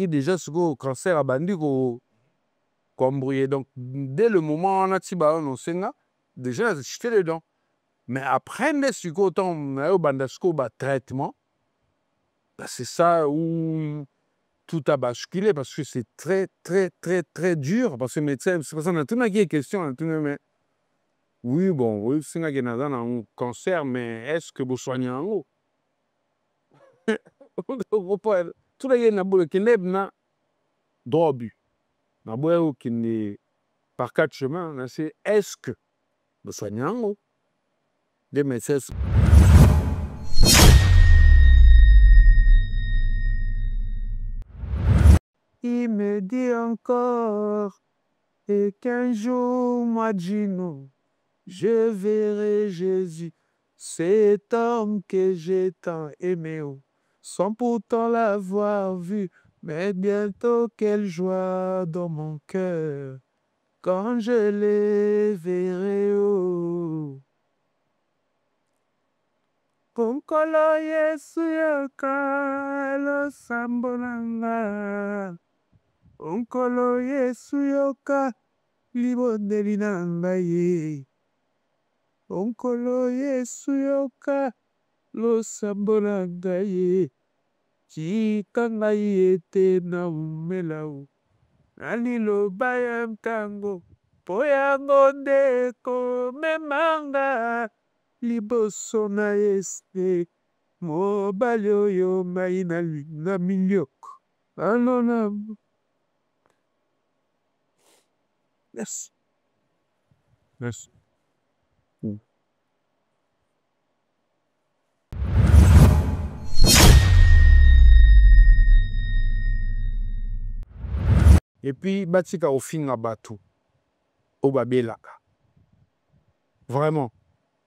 déjà ce cancer a bandi embrouillé. Donc, dès le moment où on a déjà, jeté les dents. Mais après, autant traitement, c'est ça où tout a basculé parce que c'est très, très, très, très dur. Parce que le médecin, c'est pour ça qu'on a tout une question. Mais oui, bon, oui, c'est un cancer, mais est-ce que vous soignez en haut? Tout le monde qui est droit au but. Qui est par 4 chemins, c'est est-ce que vous soignez en haut? Des médecins. Il me dit encore et qu'un jour, moi, Gino, je verrai Jésus, cet homme que j'ai tant aimé, sans pourtant l'avoir vu, mais bientôt quelle joie dans mon cœur quand je les verrai. Onkolo Yesu yoka lo sambonanga. Onkolo Yesu yoka libondeli na ngai. Onkolo Yesu yoka lo sambona ngai. Chika ngai ete na umela o. Nani loba ya ntango po yango ndeko memanga. Liboso na Yesu mobali oyo mai na milioko. Alona. Merci. Merci. Et puis, batika au fin bateau. Au babelaka. Vraiment.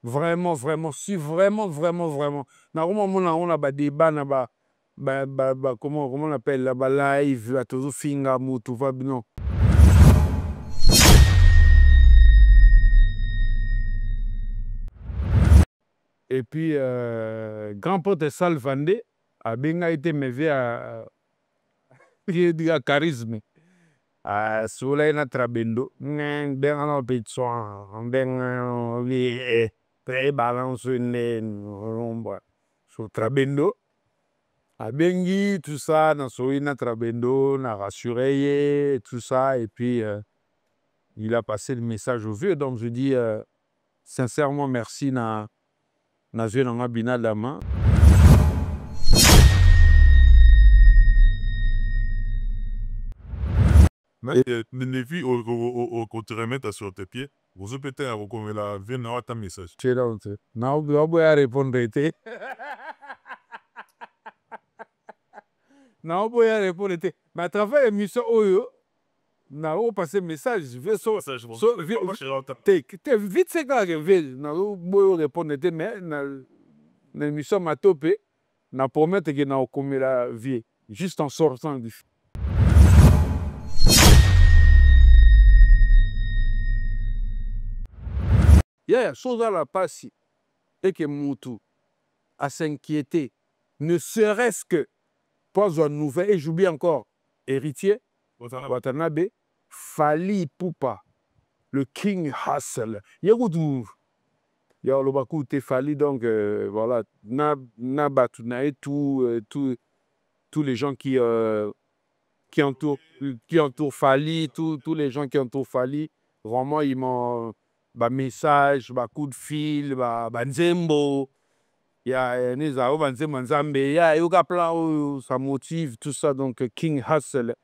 Vraiment, vraiment, si vraiment, vraiment, vraiment. Normalement, on a des débats, comment on appelle, la live, la tout finga, tout va bien. Et puis, grand-père Salvandé a bien été mevé à charisme. Soleil na trabendo, ben on peut ben très balance sur trabendo. A bengi tout ça, na soleil na trabendo, na rassuré tout ça, et puis il a passé le message au vieux. Donc je dis sincèrement merci na vieux na bina dama. Mais les filles, quand tu remettes sur tes pieds, vous peut être comme la vie n'a pas de message. Tu es là, tu sais. Non, je vais répondre. Non, je vais répondre. Mais à travers l'émission, on va passer message. Vite, c'est quand je vais répondre. Mais l'émission m'a topé. Je promets que je vais comme la vie. Juste en sortant du film. Il y a chose à la passe et que Moutou a s'inquiéter, ne serait-ce que pas une nouvelle, et j'oublie encore, héritier, Watanabe, Fali Poupa, le King Hustle. Il y a le Bakou Fali, donc voilà, tous les gens qui entourent Fali, tous les gens qui entourent Fali, vraiment, ils m'ont. Message, coup de fil, nzembo, il y a nzembo, il y a yoga plan, ça motive, tout ça, donc King Hustle.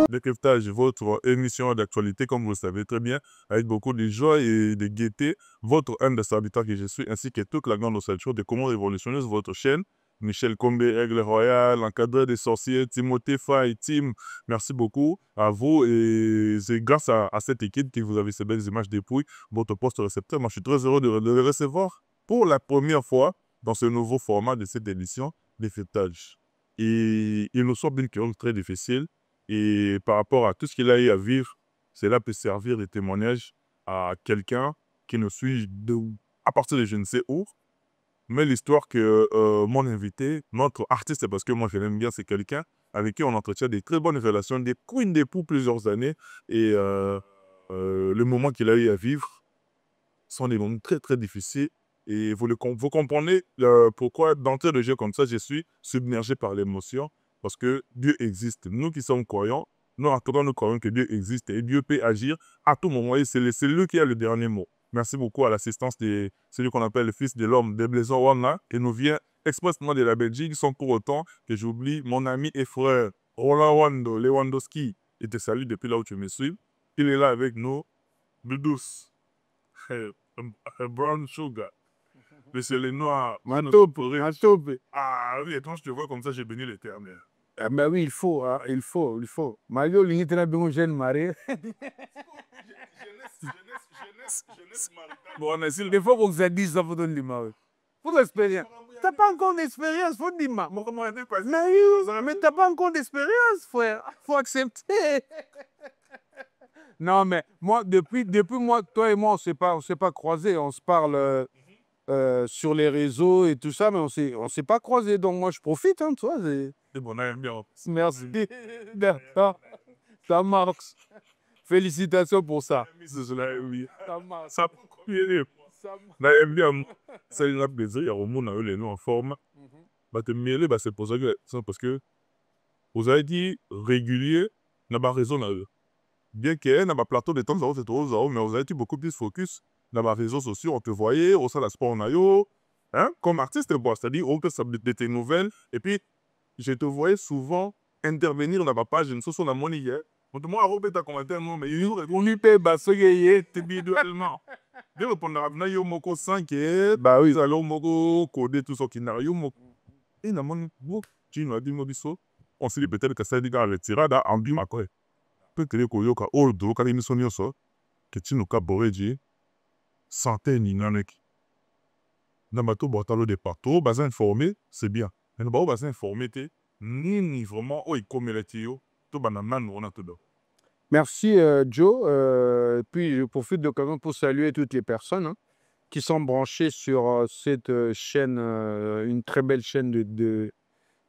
Décryptage, votre émission d'actualité, comme vous le savez très bien, avec beaucoup de joie et de gaieté. Votre un des serviteurs que je suis, ainsi que toute la grande ossature de Comment révolutionneuse, votre chaîne. Michel Combé, Aigle Royal, encadré des sorciers, Timothée Faye, Tim, merci beaucoup à vous. Et c'est grâce à cette équipe que vous avez ces belles images depuis votre poste récepteur. Moi, je suis très heureux de le recevoir pour la première fois dans ce nouveau format de cette édition Décryptage. Et il nous sort d'une période très difficile. Et par rapport à tout ce qu'il a eu à vivre, cela peut servir de témoignage à quelqu'un qui ne suit à partir de je ne sais où. Mais l'histoire que mon invité, notre artiste, parce que moi je l'aime bien, c'est quelqu'un avec qui on entretient des très bonnes relations, des queens d'époux plusieurs années. Et le moment qu'il a eu à vivre sont des moments très très difficiles. Et vous comprenez pourquoi d'entrée de jeu comme ça, je suis submergé par l'émotion. Parce que Dieu existe. Nous qui sommes croyants, nous en tout cas, nous croyons que Dieu existe et Dieu peut agir à tout moment. Et c'est lui qui a le dernier mot. Merci beaucoup à l'assistance de celui qu'on appelle le fils de l'homme, de Blaison Wana, et nous vient expressément de la Belgique, sans pour autant que j'oublie mon ami et frère Roland Wando, Lewandowski. Il te salue depuis là où tu me suis. Il est là avec nous. Bidous. Brown sugar. Mais c'est les noirs. Matope. Ah oui, et quand je te vois comme ça, j'ai béni les termes. Ah ben oui, il faut, hein, il faut, il faut. Mario, l'unité n'a bien jeune marié. Jeunesse maritale. Bon, il faut qu'on se dise ça pour donner l'image. Pour l'expérience. T'as pas encore d'expérience, faut dire. Mais t'as pas encore d'expérience, frère. Faut accepter. Non, mais moi, depuis moi, toi et moi, on s'est pas croisés. On se parle sur les réseaux et tout ça, mais on s'est pas croisés. Donc moi, je profite, hein, toi. C'est bon, on aime bien. Merci. D'accord. Ça marche. Félicitations pour ça. Ça marche. Ça peut combien Ça marche. on aime bien. Ça a plaisir, il y a au monde, les noms en forme. Bah, te mêler, bah, c'est pour ça que, parce que vous avez dit régulier, n'a pas raison là. Bien qu'il n'a pas plateau de temps en temps, c'est trop, mais vous avez dit beaucoup plus focus dans les réseaux sociaux. On te voyait, au sein de la sport en ayo, hein, comme artiste, bon, c'est-à-dire, on peut savoir de tes nouvelles. Et puis, je te voyais souvent intervenir dans ma page, une chose, on a mon hier. On te dit, moi, Robert, t'as commenté, non, mais il On lui paye basoye. individuellement. Dès le point de vue, moko 5 Bah oui. alors moko codé tout ce qui n'a rien moko. Et na mon bo, tu nous as dit mobiso. On s'est dit peut-être que ça dit gars le tirade en bima quoi. Peut-être que yoka all do ka émission nyoso que tu nous ka boreji santé ni nanek. Na bato botalo de partout, bas informé, c'est bien. Mais na bas informé te ni vraiment o ikomeleti yo to banana no na todo. Merci Joe. Puis je profite de l'occasion pour saluer toutes les personnes, hein, qui sont branchées sur cette chaîne, une très belle chaîne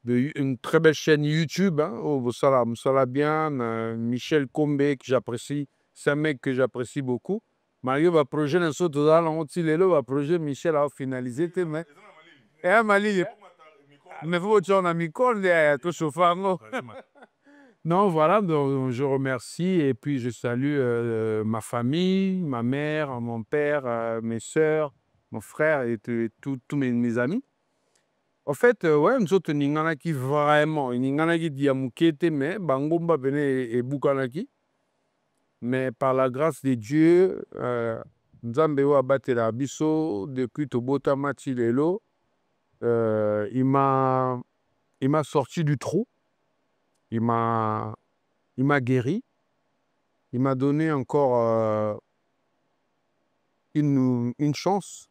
une très belle chaîne YouTube. Hein, oh, Moussala bien, Michel Combé que j'apprécie, c'est un mec que j'apprécie beaucoup. Mario va projet un saut dans l'antilelo va projet Michel a finalisé mais Mali mais faut que tu en as mis quoi tout chauffard non. Non, voilà, donc je remercie et puis je salue ma famille, ma mère, mon père, mes sœurs, mon frère et tous mes amis. En fait, ouais, nous autres, Ninganaki vraiment, Ninganaki Diamukete, mais Bangomba Bene et Bukanaki. Mais par la grâce de Dieu, Nzambe wa batela biso depuis Tobota Matilelo, il m'a sorti du trou, il m'a guéri. Il m'a donné encore une chance,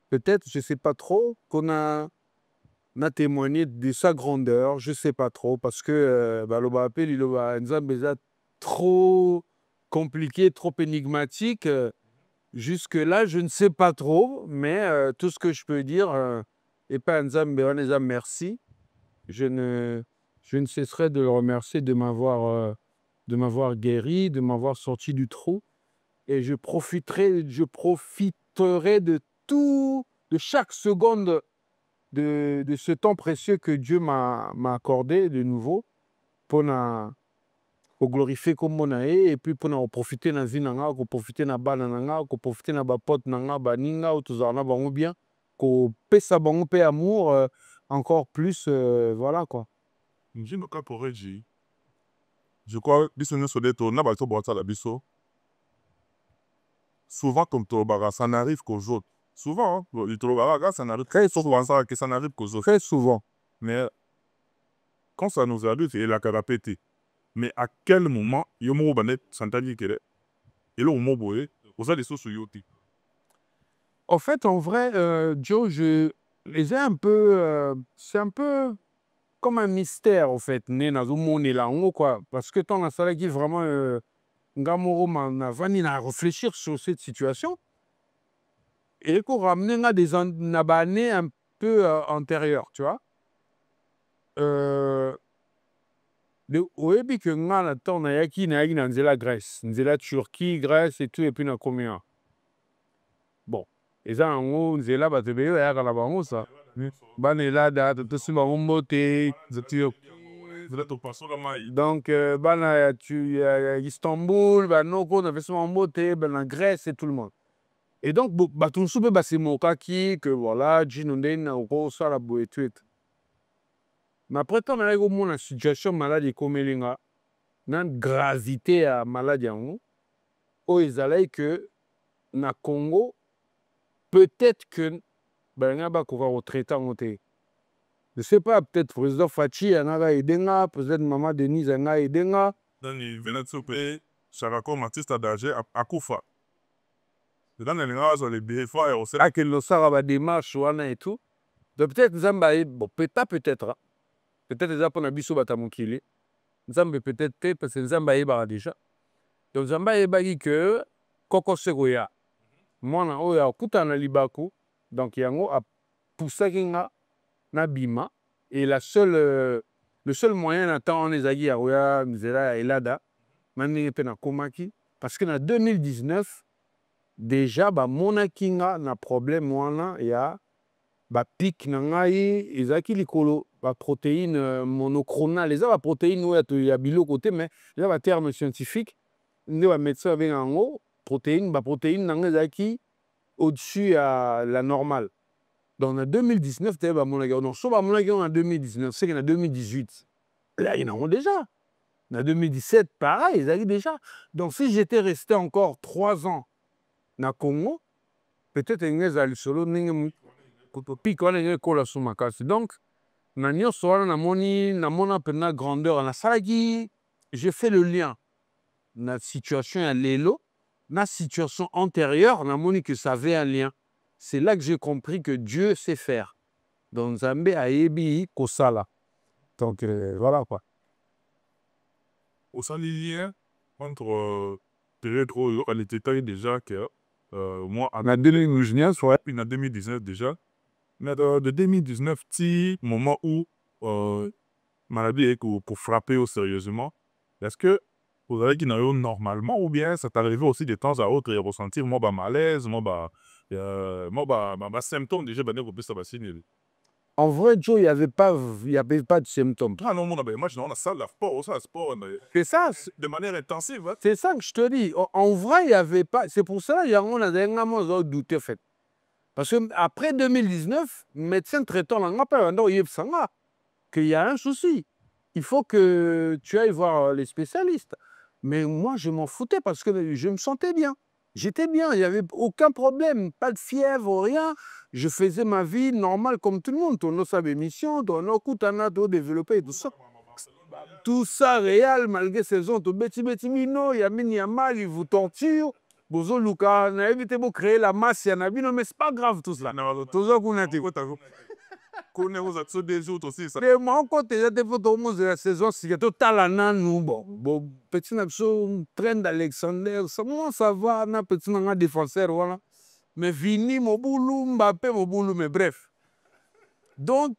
peut-être, je ne sais pas trop, on a témoigné de sa grandeur, je ne sais pas trop, parce que le appel, il est trop compliqué, trop énigmatique. Jusque-là, je ne sais pas trop, mais tout ce que je peux dire, et pas Nzambe, merci. Je ne cesserai de le remercier de m'avoir guéri, de m'avoir sorti du trou. Et je profiterai de tout, de chaque seconde de ce temps précieux que Dieu m'a accordé de nouveau pour glorifier comme mon et puis pour profiter de la vie, pour profiter de la balle, pour profiter de la pote, baninga, tout ça, bien, pour pesa bango paix amour, encore plus, voilà quoi. Njino ka poreji. je crois, biso nyonso nde na bato botala biso. Souvent, comme Tolobara, ça n'arrive qu'aux autres. Souvent, hein, le Tolobara, ça n'arrive Très souvent. que ça n'arrive qu'aux autres. Très souvent. Mais quand ça nous arrive, c'est la carapété. Mais à quel moment, yomo banet santali kere, et là, au mot boé, aux des sauces yoti. En fait, en vrai, Joe, je les ai un peu. C'est un peu comme un mystère, en fait, né dans le monde là, quoi. Parce que tant que qui vraiment. Ngamoro m'a vani à réfléchir sur cette situation. Et qu'on ramène à des années un peu antérieures, tu vois. Oui, puis que nga na temps na yaki na nzela Grèce, nzela Turquie, Grèce et tout, et puis na combien. Bon, et ça en gros, nzela ba te beye ya kana bango ça. Bana da to sima mbote, donc bana tu Istanbul, ba no ko na vesima mbote, na Grèce et tout le monde. Et donc ba tout soupe ba c'est mon kaki que voilà, jinonde na ko ça la boé tout. Mais après tant na ko la situation maladie comme linga. Une gravité à maladie en haut, ils allaient que na Congo, peut-être que ben on va retraiter en côté. Je sais pas, peut-être président Fachi en a aidé, peut-être maman Denise en a aidé. Dans les Venezuela, Charako Matista d'Agé à Koufa. Dans les races, les BFA et au Ah, que le Saraba démarche et tout. Donc peut-être Zamba, bon, peut-être. Peut-être les Japonais biso batamukili. Zamba peut-être parce que Zamba est déjà. Donc Zamba est que Koko Segoya. Moi, na kuta na libaku, donc yango a poussé na bima et le seul moyen d'attendre les agi à Oya, Mzela et Lada, maintenant pe na komaki parce que en 2019 déjà ba monakinga na problème wana ya ba pic na ngai ezaki likolo ba protéines monoclonales, les ba protéines ya bilo côté mais là ba terme scientifique ne ba médecin avec yango protéines na ngai ezaki au-dessus à la normale. Donc en 2019, tu as mon gars. Donc, soit en 2019, c'est qu'en 2018, là, ils en ont déjà. En 2017, pareil, ils avaient déjà. Donc, si j'étais resté encore 3 ans dans le Congo, peut-être que je allais solo, puis quand on est collé sur ma casse. Donc, dans la grandeur, j'ai fait le lien. Dans la situation à l'élo, dans la situation antérieure, on a montré que ça avait un lien. C'est là que j'ai compris que Dieu sait faire. Donc, Zambé a ébi Kosala. Donc, voilà quoi. Au sein des liens entre période où elle était déjà que moi, En 2019, ouais. Puis en 2019 déjà. Mais de 2019, petit moment où maladie est pour frapper sérieusement, est-ce que vous avez qu'il y a eu normalement ou bien ça t'arrive aussi de temps à autre et ressentir moi malaise, moi symptômes déjà ben vous ça va signer. En vrai, Joe, il n'y avait pas de symptômes. Ah non, moi je dans la salle de sport, ça sport c'est ça, de manière intensive. Hein? C'est ça que je te dis. En vrai, il n'y avait pas. C'est pour ça qu'on a des douté en fait. Parce qu'après 2019, médecin traitant qu'il y a un souci. Il faut que tu ailles voir les spécialistes. Mais moi, je m'en foutais parce que je me sentais bien. J'étais bien, il n'y avait aucun problème, pas de fièvre, rien. Je faisais ma vie normale comme tout le monde. On a sa émission, on a développé tout ça. Tout ça réel, malgré saison, tout petit mino, il y a mini mal, il vous torture. Bozo Luka, on a évité de créer la masse, il y en a mais c'est pas grave tout cela. Toujours qu'on a été. Qu'on est aux actions des autres aussi. Mais moi, quand tu as fait de la saison, c'est total à nous. Bon, petit nabso, train d'Alexander, ça va, on a petit défenseur, voilà. Mais Vini, Moboulou, Mbappé, Moboulou, mais bref. Donc,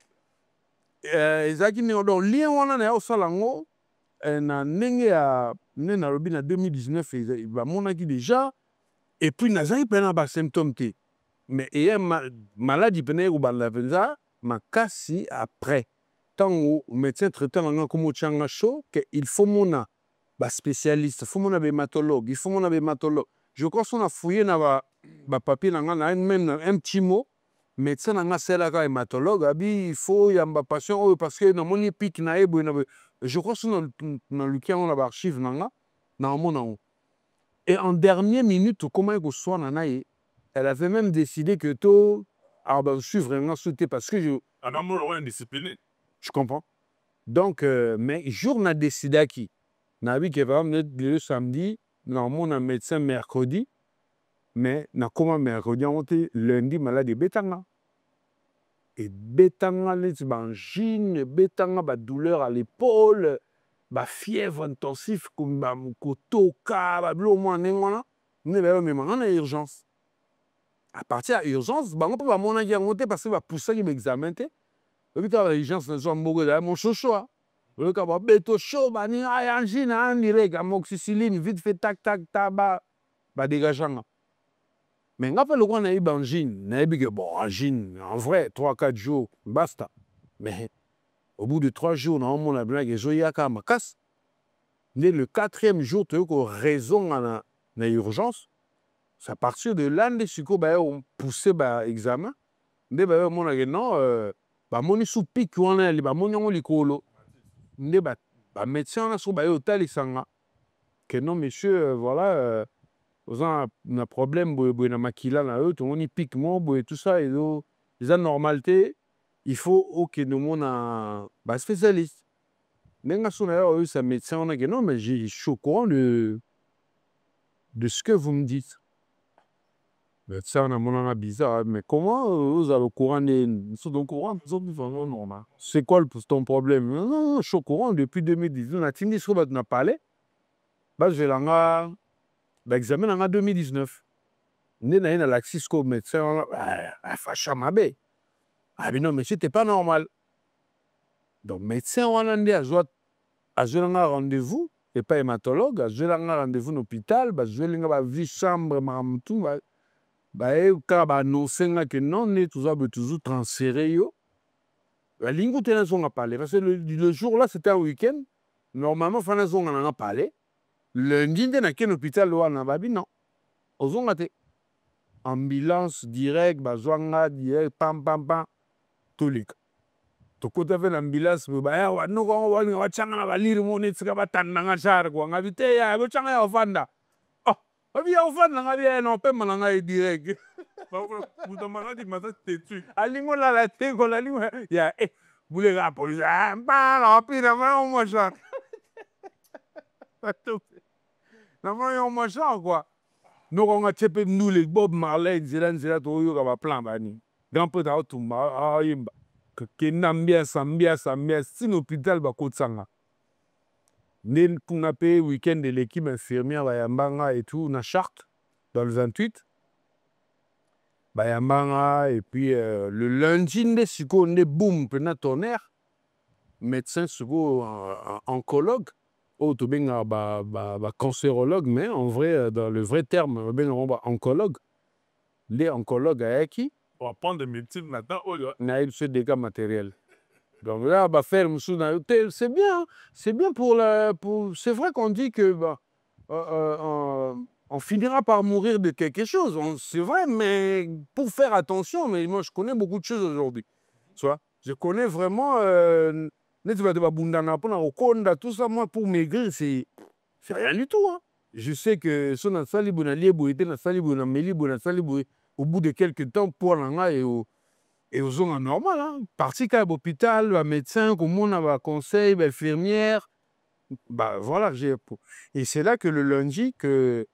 ezaki ndenge donc lien wana na yo osala yango na ndenge ya nde nalobi na 2019 bamonaki déjà et puis nazalaki mpe na basymptôme te mais eye maladi pene ekobanda mpenza makasi après ntango médecin traitant na nga komotyanga chaud ke il faut mona baspécialiste faut mona bahématologue il faut mona bahématologue je crois so na fouillé na bapapier na nga na même un petit mot médecin nanga asalaka hématologue abi il faut yamba patient oyo parce que namoni pic na ye boye na boye Je crois que dans lequel on a archive nanga, et en dernière minute, comment il soit nanaye, elle avait même décidé que tout, ah ben, je suis vraiment sauté parce que Un amour indiscipliné. je comprends. Donc, mais jour n'a décidé à qui? N'a vu que va le samedi, normalement on a un médecin mercredi, mais na comment mercredi on était lundi malade bétanga. Et bétanga les angines, bétanga ba douleur à l'épaule, ba fièvre intensive comme ba kotoka, ba blo mo nengona, ne ba même en urgence. À partir de l'urgence, bah on peut pas mon monter parce que va pousser qui m'examine. Et puis l'urgence ne soit mon chocho. Le cas va béto chaud, bah ni angine, en direct, amoxicilline, vite fait tac tac tabac, bah dégageant. Mais quand on a eu angine, on a eu que bon, angine, en vrai, 3-4 jours, basta. Mais au bout de 3 jours, on a bien que Zoyaka ma casse. Dès le 4e jour, tu as raison à l'urgence. C'est à partir de là, on poussé l'examen. On a dit non, on sous pic, on a dit on likolo. On médecin on a hôtel que non monsieur voilà on a un problème na makila na eux on y pique moi tout ça et les anormalités il faut que nous on a spécialiste. Nenga sona ça médecin on a dit non mais je suis au courant de ce que vous me dites. Ça, on a bizarre, mais comment vous avez au courant normal. C'est quoi ton problème? Non, non, je suis au courant depuis 2019. On a dit ce qu'on a parlé. Bah, je l'ai l'examen en 2019. On a eu l'accès au médecin. On a fait ma bé. Ah, mais non, mais c'était pas normal. Donc, médecin, on a dit à un rendez-vous, et pas hématologue, à un rendez-vous à l'hôpital, je vais aller vie chambre, tout. Quand on annonce que non, on est toujours transféré. La ligne où on a parlé, parce que le jour-là, c'était un week-end. Normalement, on en a parlé. Lundi, on a un hôpital, on a dit non. On a été ambulance direct, direct, pam, pam, pam, tout le to ko ta fait l'ambulance ba ya wa no wa changa na baliri mo ne tsika batanda nga char ko nga bite ya bo changa ya ofanda oh obi ya ofanda nga bien non pe malanga direct Vous demandez que maintenant tu tues. alingo la te ko la lingo ya boule la police ah ba la pina ma on machin na ma on machin quoi no ko nga chepe nule Bob Marley nzela to yo ka ba plan ba ni grand peu ta tumba ah yimba que nambia sambia si l'hôpital ba kotsanga né pour na payer week-end de l'équipe infirmière ba yambanga et tout na charte dans le 28 ba yambanga et puis le lundi ndé siko ndé boum pena tonnerre médecin siko oncologue oh to benga ba cancérologue mais en vrai dans le vrai terme benga oncologue les oncologues ayaki On va prendre des médecines maintenant. Oh, na eu ce dégâts matériels. Donc là, bah, faire c'est bien, c'est bien pour la. C'est vrai qu'on dit que on finira par mourir de quelque chose. C'est vrai, mais pour faire attention, mais moi je connais beaucoup de choses aujourd'hui. Tu vois, je connais vraiment. Tout ça, moi, pour maigrir, c'est rien du tout. Hein. Je sais que au bout de quelques temps, pour l'anga et aux zones normales, hein. Parti à l'hôpital, un médecin, comme on a un conseil, une infirmière. Bah voilà, et c'est là que le lundi, que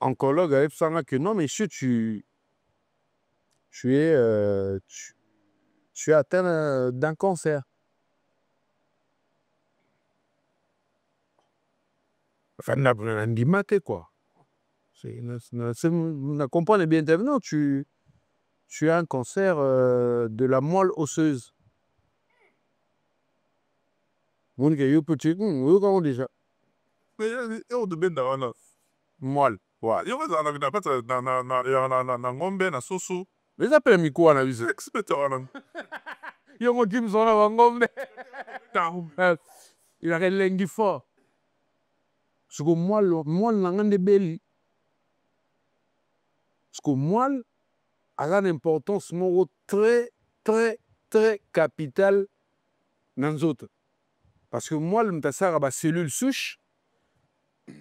oncologue a dit que non, monsieur, tu es atteint d'un cancer. Enfin, on a dit maté, quoi. On comprend bien, non, tu as un cancer de la moelle osseuse. Mon gars, il peut déjà. mais on devient dans un Moelle. ouais. Il y a un ngombe, na soso. Les appels miko na biso. Expert on Yongo Kim sona wangombe. Il a relengi fort. Parce que moelle n'a rien de belle. Parce que moelle a une importance très, très, très capitale dans les autres. Parce que moi, le mtassara, bah, cellule souche,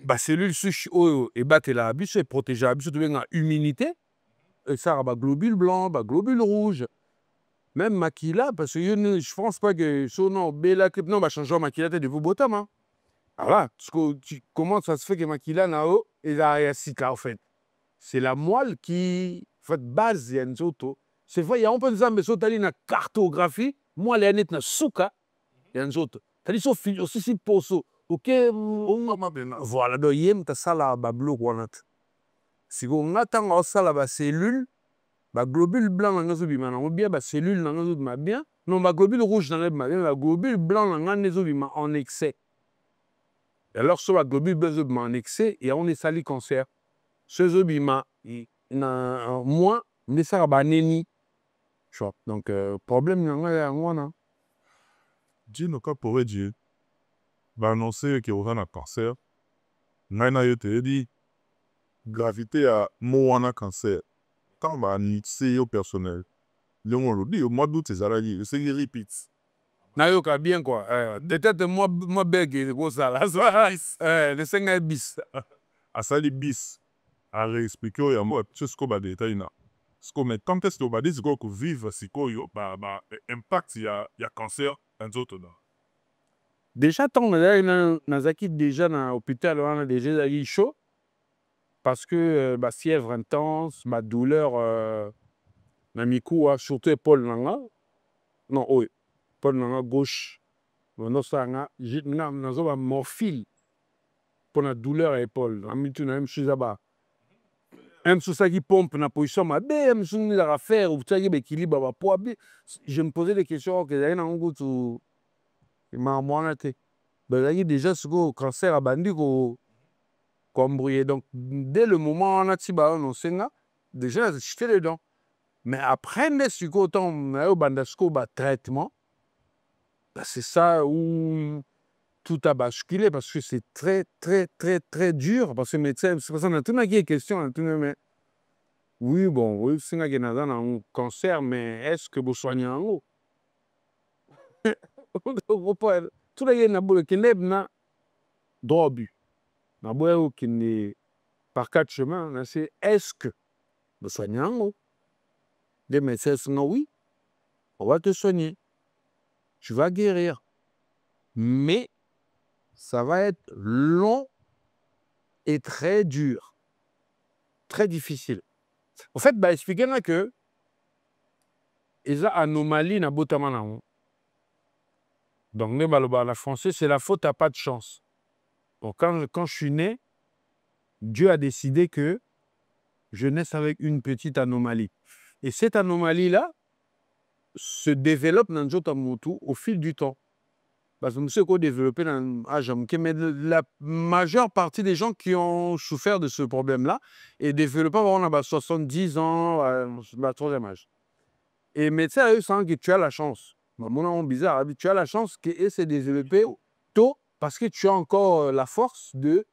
bah, cellule souche, oh, et bah, la biche, et protéger la biche, tu veux immunité, et ça, bah, globule blanc, bah, globule rouge. Même maquilla, parce que je pense pas que son nom, Bella Clip, non, bah, changer maquilla, de vous bottom, hein. Voilà, parce que comment ça se fait que maquilla, là-haut, et là, il y a sika, en fait. C'est la moelle qui, en fait, base, il y a une auto. C'est vrai, il y a un peu de ça, mais ça, tu as une cartographie, moi, les années, na souka, il y a une autre. Tu as dit, aussi, si, poso. Ok, voilà, donc, yem, tu as ça, là, bah, bleu, quoi, si on attend ça, là, bah, cellule, bah, globule blanc, on a bien, bah, cellule, on a bien. Non, bah, globule rouge, on a bien, bah, globule blanc, on a en excès. Et alors, sur la globule blanc, en excès, et on est sali cancer. Ce zobima, moins, mais ça va neni. Donc, problème, il y a un Dis-nous quoi pourrait dire, va annoncer qu'il y aura un cancer. Naina yo te dit, gravité à mon cancer. Quand va annoncer au personnel, le monde dit, au mois d'août, c'est ça, c'est qu'il repeat. Nayoka bien quoi. Peut-être moi beg c'est pour ça là. Le 5 bis. À ça, les bis, à réexpliquer, il y a moi, tout ce qu'on va détailler là. Mais quand est-ce qu'on va dire que vivre, c'est quoi, impact, il y a cancer, un autre là. Déjà, tant que Nazaki déjà dans l'hôpital, on a déjà chaud. Parce que ma fièvre intense, ma douleur, surtout épaule nanga. Non, oui, épaule nanga gauche. Non, ça nga, j'ai une morphine pour la douleur à l'épaule. Même chose là-bas. Même si ça qui pompe dans la position, même si on a affaire, ou ça qui équilibre, je me posais des questions que j'ai un goût tout. Il m'a monté. Déjà, ce cancer a bandit comme brouillé. Donc, dès le moment où on a tibé, on sait déjà, je fais les dents. Mais après, quand on a un traitement, c'est ça où tout a basculé parce que c'est très, très, très, très dur. Parce que médecin, c'est pour ça qu'on a tout qui est question. Mais oui, bon, oui, c'est un cancer, mais est-ce que vous soignez en haut? Tout le monde qui est droit but. Qui est par 4 chemins, c'est est-ce que vous soignez en haut? Les médecins sont oui, on va te soigner. Tu vas guérir. Mais ça va être long et très dur. Très difficile. En fait, expliquez que il y a une anomalie dans le donc, en français, c'est la faute à pas de chance. Donc, quand je suis né, Dieu a décidé que je naisse avec une petite anomalie. Et cette anomalie-là se développe dans Jotamotu au fil du temps. Parce que monsieur qu'on développé dans mais la majeure partie des gens qui ont souffert de ce problème-là et développé avant 70 ans, ma troisième âge. Et médecin, eux, sentent que tu as la chance. Mon nom bizarre, tu as la chance que s'est développé tôt parce que tu as encore la force de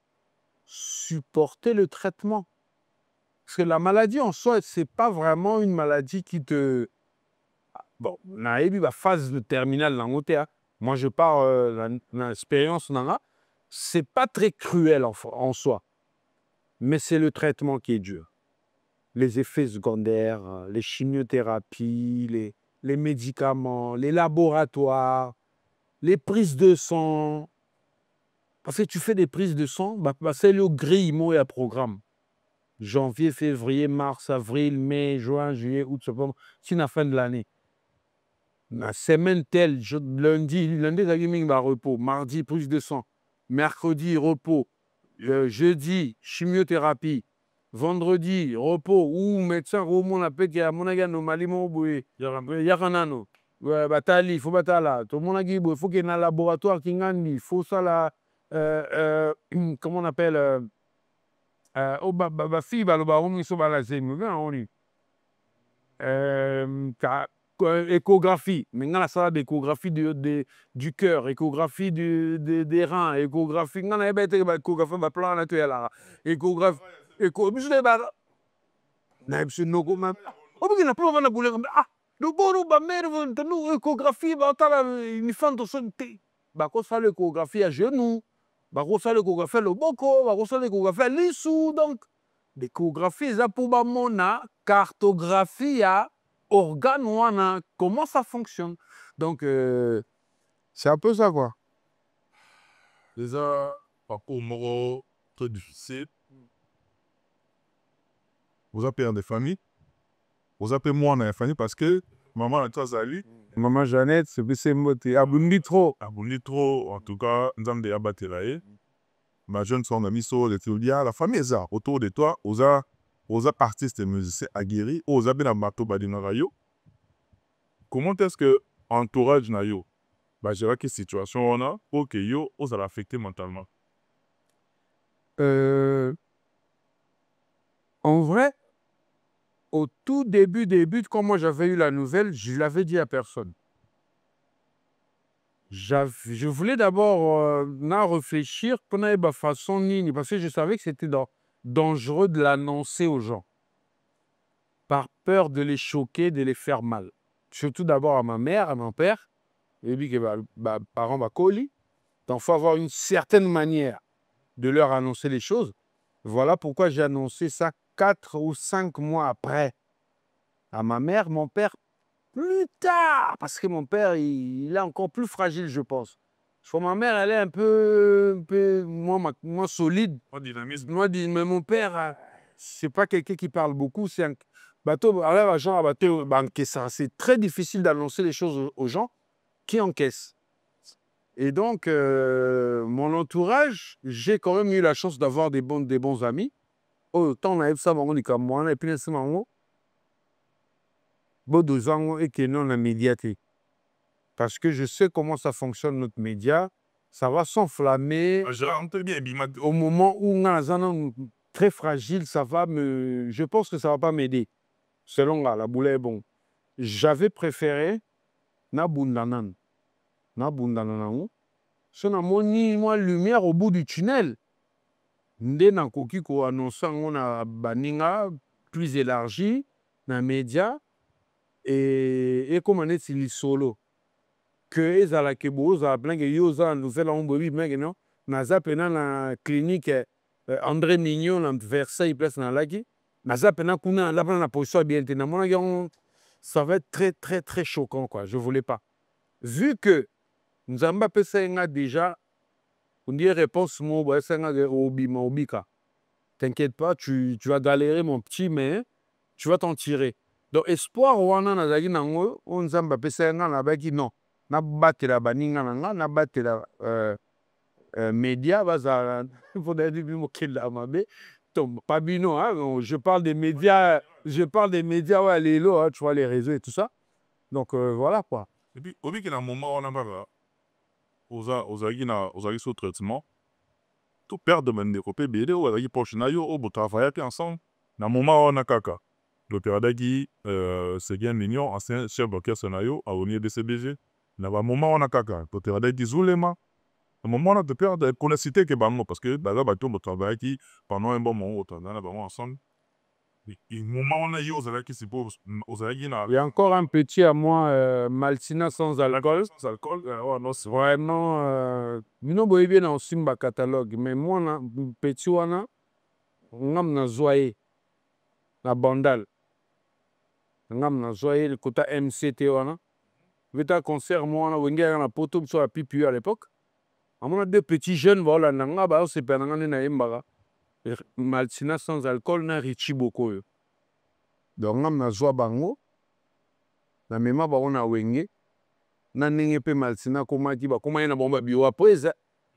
supporter le traitement. Parce que la maladie en soi, c'est pas vraiment une maladie qui te... Bon, on a eu la phase de terminale dans l'OTA. Moi, je parle l'expérience, c'est pas très cruel en soi. Mais c'est le traitement qui est dur. Les effets secondaires, les chimiothérapies, les médicaments, les laboratoires, les prises de sang. Parce que tu fais des prises de sang, c'est le grille, et à programme. Janvier, février, mars, avril, mai, juin, juillet, août, septembre, c'est la fin de l'année. La semaine telle, lundi, repos, mardi, prise de sang, mercredi, repos, jeudi, chimiothérapie, vendredi, repos, ou médecin, ou mon appel, qui a mon agent, malimo, boué, yakanano, batali, il faut batala, tout le monde a dit, il faut qu'il y ait un laboratoire qui gagne, il faut ça là, comment on appelle, fille, on est sur la zème, on est. Échographie. Maintenant, la salle d'échographie du cœur, échographie des reins, échographie. Échographie, plan naturel. Échographie. Échographie. Échographie. bakosala échographie à genou, bakosala échographie à loboko, bakosala échographie à lisu. Donc, l'échographie, eza pour bamona cartographie ya organe wana, comment ça fonctionne. Donc, c'est un peu ça, quoi. Déjà, parcours moro très difficile. Vous avez père de famille. Vous avez moi dans la famille parce que maman a trois ali. Maman Jeannette, c'est moté. Abundi trop. Abouni trop, en tout cas, nous avons des abattelés. Ma jeune soeur, ami, so, les théoliens, la famille est là, autour de toi, aux artistes et musiciens aguerris, aux abonnés à Mato Badinarayo. Comment est-ce que entourage na yo, bah, j'ai quelle situation on a pour que yo, os affecté mentalement? En vrai, au tout début, quand moi j'avais eu la nouvelle, je l'avais dit à personne. Je voulais d'abord réfléchir pour ma façon parce que je savais que c'était dangereux de l'annoncer aux gens, par peur de les choquer, de les faire mal. Surtout d'abord à ma mère, à mon père, et puis que parents colis. Donc il faut avoir une certaine manière de leur annoncer les choses. Voilà pourquoi j'ai annoncé ça 4 ou 5 mois après à ma mère, mon père plus tard, parce que mon père, il est encore plus fragile, je pense. Ma mère, elle est un peu moins solide. Pas dynamisme. Moi, mais mon père, c'est pas quelqu'un qui parle beaucoup. C'est un bateau. C'est très difficile d'annoncer les choses aux gens qui encaissent. Et donc, mon entourage, j'ai quand même eu la chance d'avoir des bons amis. Autant on a eu ça, on dit comme moi, et puis et que non la médiaté. Parce que je sais comment ça fonctionne notre média. Ça va s'enflammer. Au moment où on a très fragile, je pense que ça ne va pas m'aider. Selon la boule est bon. J'avais préféré Nabundanan. Nabundanan. C'est une lumière au bout du tunnel. Ndé na koki ko annoncer on a baninga plus élargi dans les médias et comme on est solo que ezalaki boza plein que yoza nouvelle en bobi mais non naza pena na clinique André Mignon na Versailles place na laki naza pena kuna la na position bien te na mona ça va être très très très choquant quoi, je voulais pas vu que nous avons pas déjà on dit réponse mo ba senga obika. T'inquiète pas, tu vas galérer mon petit mais tu vas t'en tirer. Donc espoir wana nazaki nango on nzamba pesa nga na baki non. Na batela baninga nanga na batela média bazala faudrait dire mokela mabe tom pas bino hein, je parle des médias ouais les lots hein, tu vois les réseaux et tout ça. Donc voilà quoi. Et puis obi que na moment on a pas aux sous traitement tout perdre de copé bébé ou avec poche na yo au travailler ensemble na moment on a kaka l'opéra d'agi c'est bien mignon ancien chef d'orchestre na yo à Onier DCBG na ba moment on a kaka pour travailler d'agi zulema à moment on a de perdre connaissité que bango parce que là ba tout travailler qui pendant un bon moment on a ensemble et moment on a eu aux avec qui c'est pour aux avec Il y a encore un petit à moi, Maltina sans alcool. sans alcool non c'est Vraiment, nous boy bien dans Simba catalogue, mais moi, na petit wana, ngam na zoye, na bandal, ngam na zoye le côté MCT wana. Vita concert moi na wengera na poto sur la pipi à l'époque. On a deux petits jeunes voilà, nanga ba c'est pas nanga na imbaga. Maltina sans alcool na Richie Boko. Donc ngam na zoa bango. Na mema ba on a wenge. Na ndenge pe Maltina komaki bakomaki na bomba bio après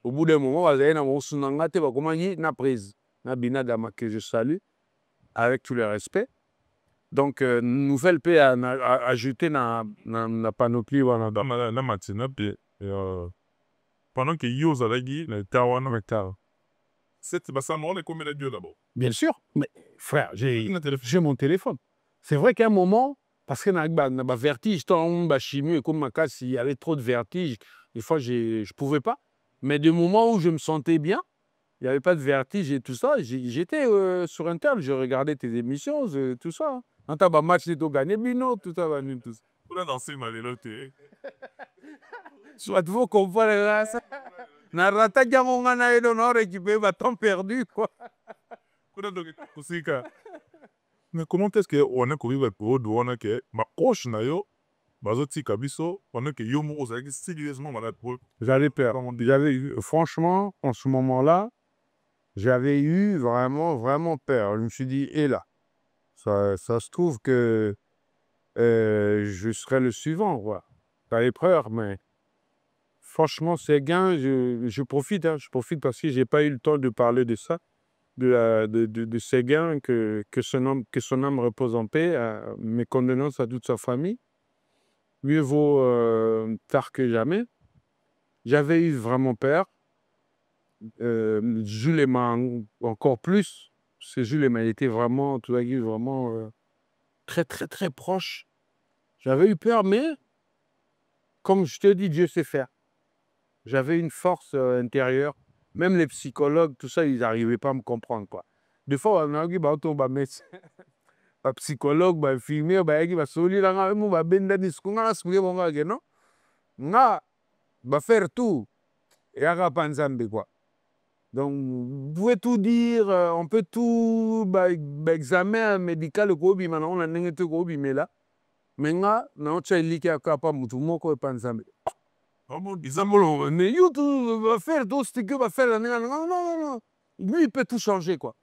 au bout d'un moment bazali na mosunanga te bakomaki na prise na Bina Dama que je salue avec tout le respect. Donc nouvelle paix à ajouter na panoplie wana na Maltina pe pendant que yo zalagi na tawana c'est ça on est combien de dieux d'abord. Bien sûr, mais frère, j'ai mon téléphone. C'est vrai qu'à un moment parce que na vertige, chimie, comme ma casse, il y avait trop de vertige. Des fois, je pouvais pas. Mais du moment où je me sentais bien, il n'y avait pas de vertige et tout ça. J'étais sur Internet, je regardais tes émissions, tout ça. Quand tu as un match, tu as gagné, Bino, tout ça. On a dansé, Malélote. Soit vous comprenez ça. Narata Django na edo na récupérer bâton perdu quoi. Mais comment est-ce que on a connu pour douane que ma proche na yo bazoti kabiso pendant que yo mo ozaki sérieusement malade pour J'avais peur. Franchement, en ce moment-là, j'avais eu vraiment peur. Je me suis dit, et là, ça se trouve que je serai le suivant, quoi. J'avais peur, mais franchement, ces gains, je profite, hein, je profite parce que j'ai pas eu le temps de parler de ça, de ces gains, que son âme repose en paix, mes condoléances à toute sa famille. Mieux vaut tard que jamais. J'avais eu vraiment peur. Jules m'a encore plus. Parce que Jules m'a été vraiment, tout à coup, vraiment très proche. J'avais eu peur, mais comme je te dis, Dieu sait faire. J'avais une force intérieure. Même les psychologues, tout ça, ils n'arrivaient pas à me comprendre, quoi. Des fois, on a dit, médecin, psychologue, infirmier, faire tout. Et quoi. Donc, vous pouvez tout dire, on peut tout, examen médical, on a mais là, maintenant, non, tu as dit qu'il y a pas mutu moko et panzambe. Mais YouTube va faire tout ce que va faire. Non. Lui, il peut tout changer, quoi.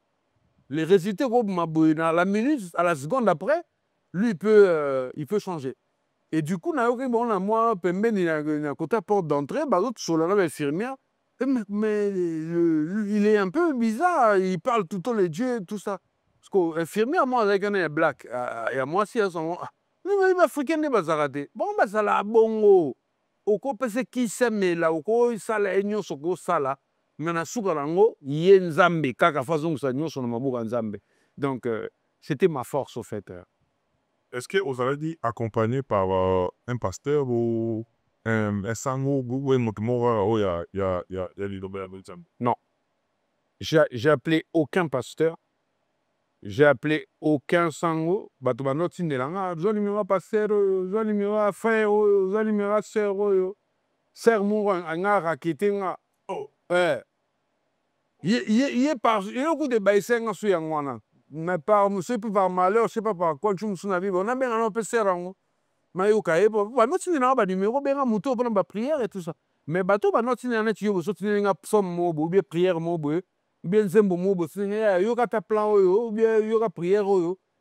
Les résultats, à la minute, à la seconde après, lui, il peut changer. Et du coup, moi, il a côté porte d'entrée, sur l'infirmière. Mais il est un peu bizarre, il parle tout le temps les dieux, tout ça. Parce que l'infirmière, moi, avec un black, et moi, si, il m'a africain, bon, ça l'a bongo. Oko pese qui s'aime là, oko sala enyo soko sala, mais na suka lango, yenzambe, kaka façon ça nyo son mabuka nzambe. Donc, c'était ma force, au fait. Est-ce que vous avez dit accompagné par un pasteur ou un sango ou un motomora ou ya Non. J'ai appelé aucun pasteur. J'ai appelé aucun sango. Batubano tindelanga. Zolimira pasteur, zolimira frère, zolimira sœur. Sœur mourant, anga raketenga. Oh. Il est par. Il y a beaucoup de baïsenga sur yangwana. Mais par, je ne sais pas par malheur, je ne sais pas par quoi tu me souviens. On a bien un peu serrango. Mais il y a un numéro, il y a un mouton pour la prière et tout ça. Mais bateau, il y a un psaume, ou bien prière, ou bien zembo, il y a un plan, ou bien il y a prière.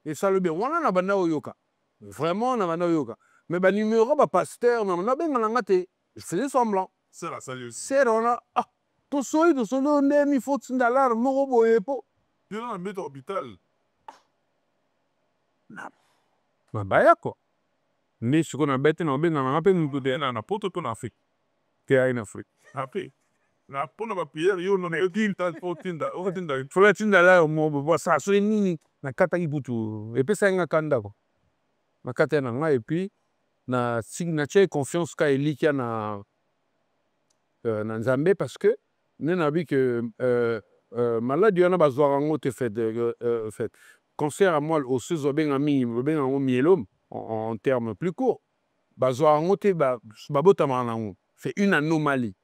Et ça le bien. On a un yoka. Vraiment, on a un yoka. Mais le numéro, le pasteur, on a bien un gâté. Je faisais semblant. C'est la salut. C'est on a. Ah, tout ça, il faut que tu n'ailles pas. Tu es dans le hôpital. Bah, quoi. Mais ce qu'on a bête, on a un pote en Afrique. Qui est en Afrique. Après, la première prière, il y a un tinta, il faut être là, on ça, c'est nini. Na kata ibutu. Et puis, ça, il y a un kanda. Na kata na et puis, na signature confiance qu'a Elikia na Nzambe parce que, nous avons vu que malade, il y en a besoin de fait. Cancer à moelle osseuse, en myélome, en termes plus courts. C'est une anomalie.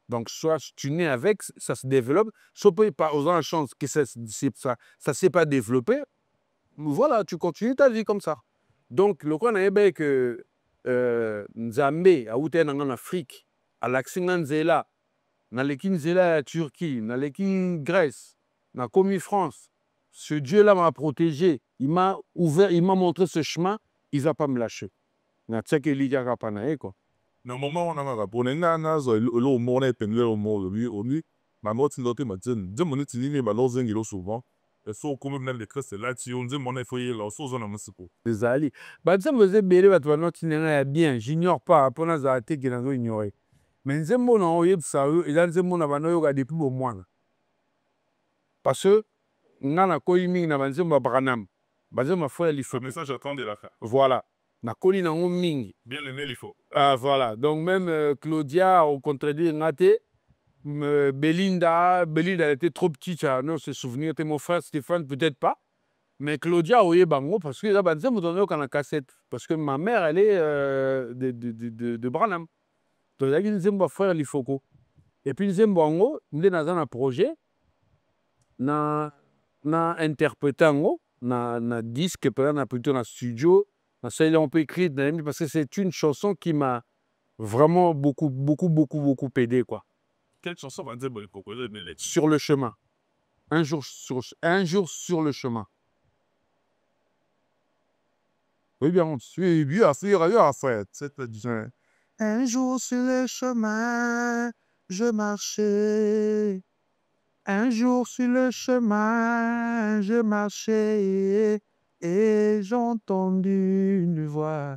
Donc, soit tu nais avec, ça se développe, soit par aux chance que ça ne s'est pas développé. Voilà, tu continues ta vie comme ça. Donc, le qu'on a que Nzambe, en Afrique, à l'Axinanzela, dans la Turquie, dans la Grèce, dans la commis France, ce Dieu-là m'a protégé, il m'a ouvert, il m'a montré ce chemin, il ne va pas me lâcher. Na tseke lija kapana quoi. Na moment on a rapporté na zo lo mo na penle o mo lui ma mo tin doté ma tin de mon tin ni ba lo zengiro souvent et so comme même les crêtes là ti on dit mon foyer là so zo na msipo Ezali ba ça me bele ba to no tinenga bien j'ignore pas pour na za te ki na zo ignorer mais nzembo na oyeb sa eux et nzembo na bano yo ga depuis au moins parce que ngana ko yimi na nzembo Branham bazema frère li ce message j'attends de la fin voilà na koli na mingi bien le il faut voilà donc même Claudia au contredire ngate Belinda elle était trop petite non se souvenir de mon frère Stéphane peut-être pas mais Claudia oye bango parce que là banze me donner quand la cassette parce que ma mère elle est de Branham tozalaki nzembo ya frère Lifoko. Et puis nzembo yango nde naza na projet na interpréter yango na disque peut na plutôt na studio na salle on peut écrire parce que c'est une chanson qui m'a vraiment beaucoup aidé quoi. Quelle chanson va nzembo Lifoko Sur le chemin. Un jour sur le chemin. Oui, bien, un jour sur le chemin, je marchais. Un jour sur le chemin, je marchais et j'ai entendu une voix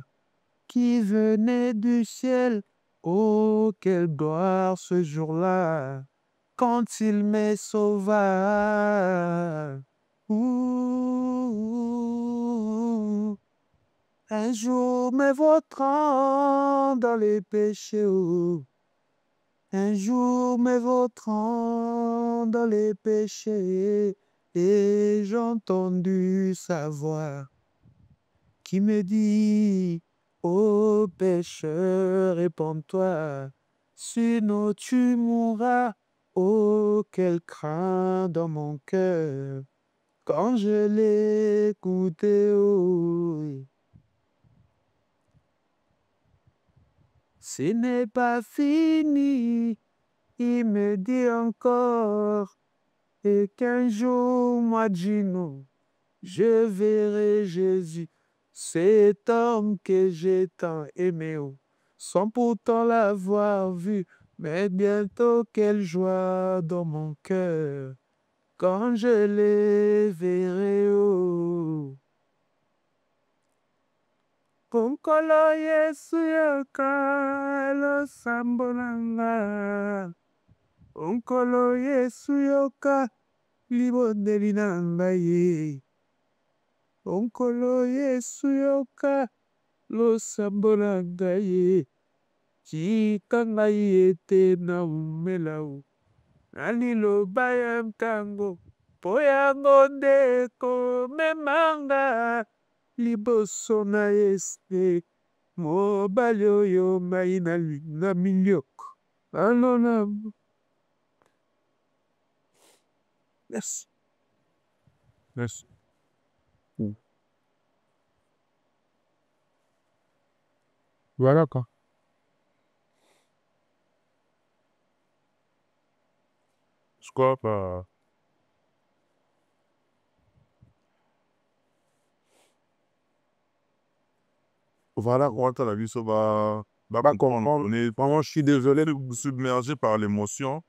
qui venait du ciel. Oh, quelle gloire ce jour-là, quand il me sauva. Ouh. Un jour me vautrant dans les péchés, oh. Un jour me vautrant dans les péchés, et j'ai entendu sa voix qui me dit, ô pécheur, répands-toi, sinon tu mourras. Oh, quel craint dans mon cœur, quand je l'ai écouté, oh. Ce n'est pas fini, il me dit encore, et qu'un jour, moi, Gino, je verrai Jésus, cet homme que j'ai tant aimé, oh, sans pourtant l'avoir vu, mais bientôt quelle joie dans mon cœur, quand je les verrai, oh. Onkolo Yesu yoka losambo nanga. Onkolo Yesu yoka libondeli na ngai. Onkolo Yesu yoka losambo na ngai. Tika ngai ete na umela o. Na liloba ya ntango po yango nde komemanga. Liboso na Yesu mobali oyo ngai na milioko alona. Merci. Merci. Voilà quoi. Je crois pas. Voilà, quand la vie ça va comprendre. On est Vraiment, je suis désolé. submergé par l'émotion.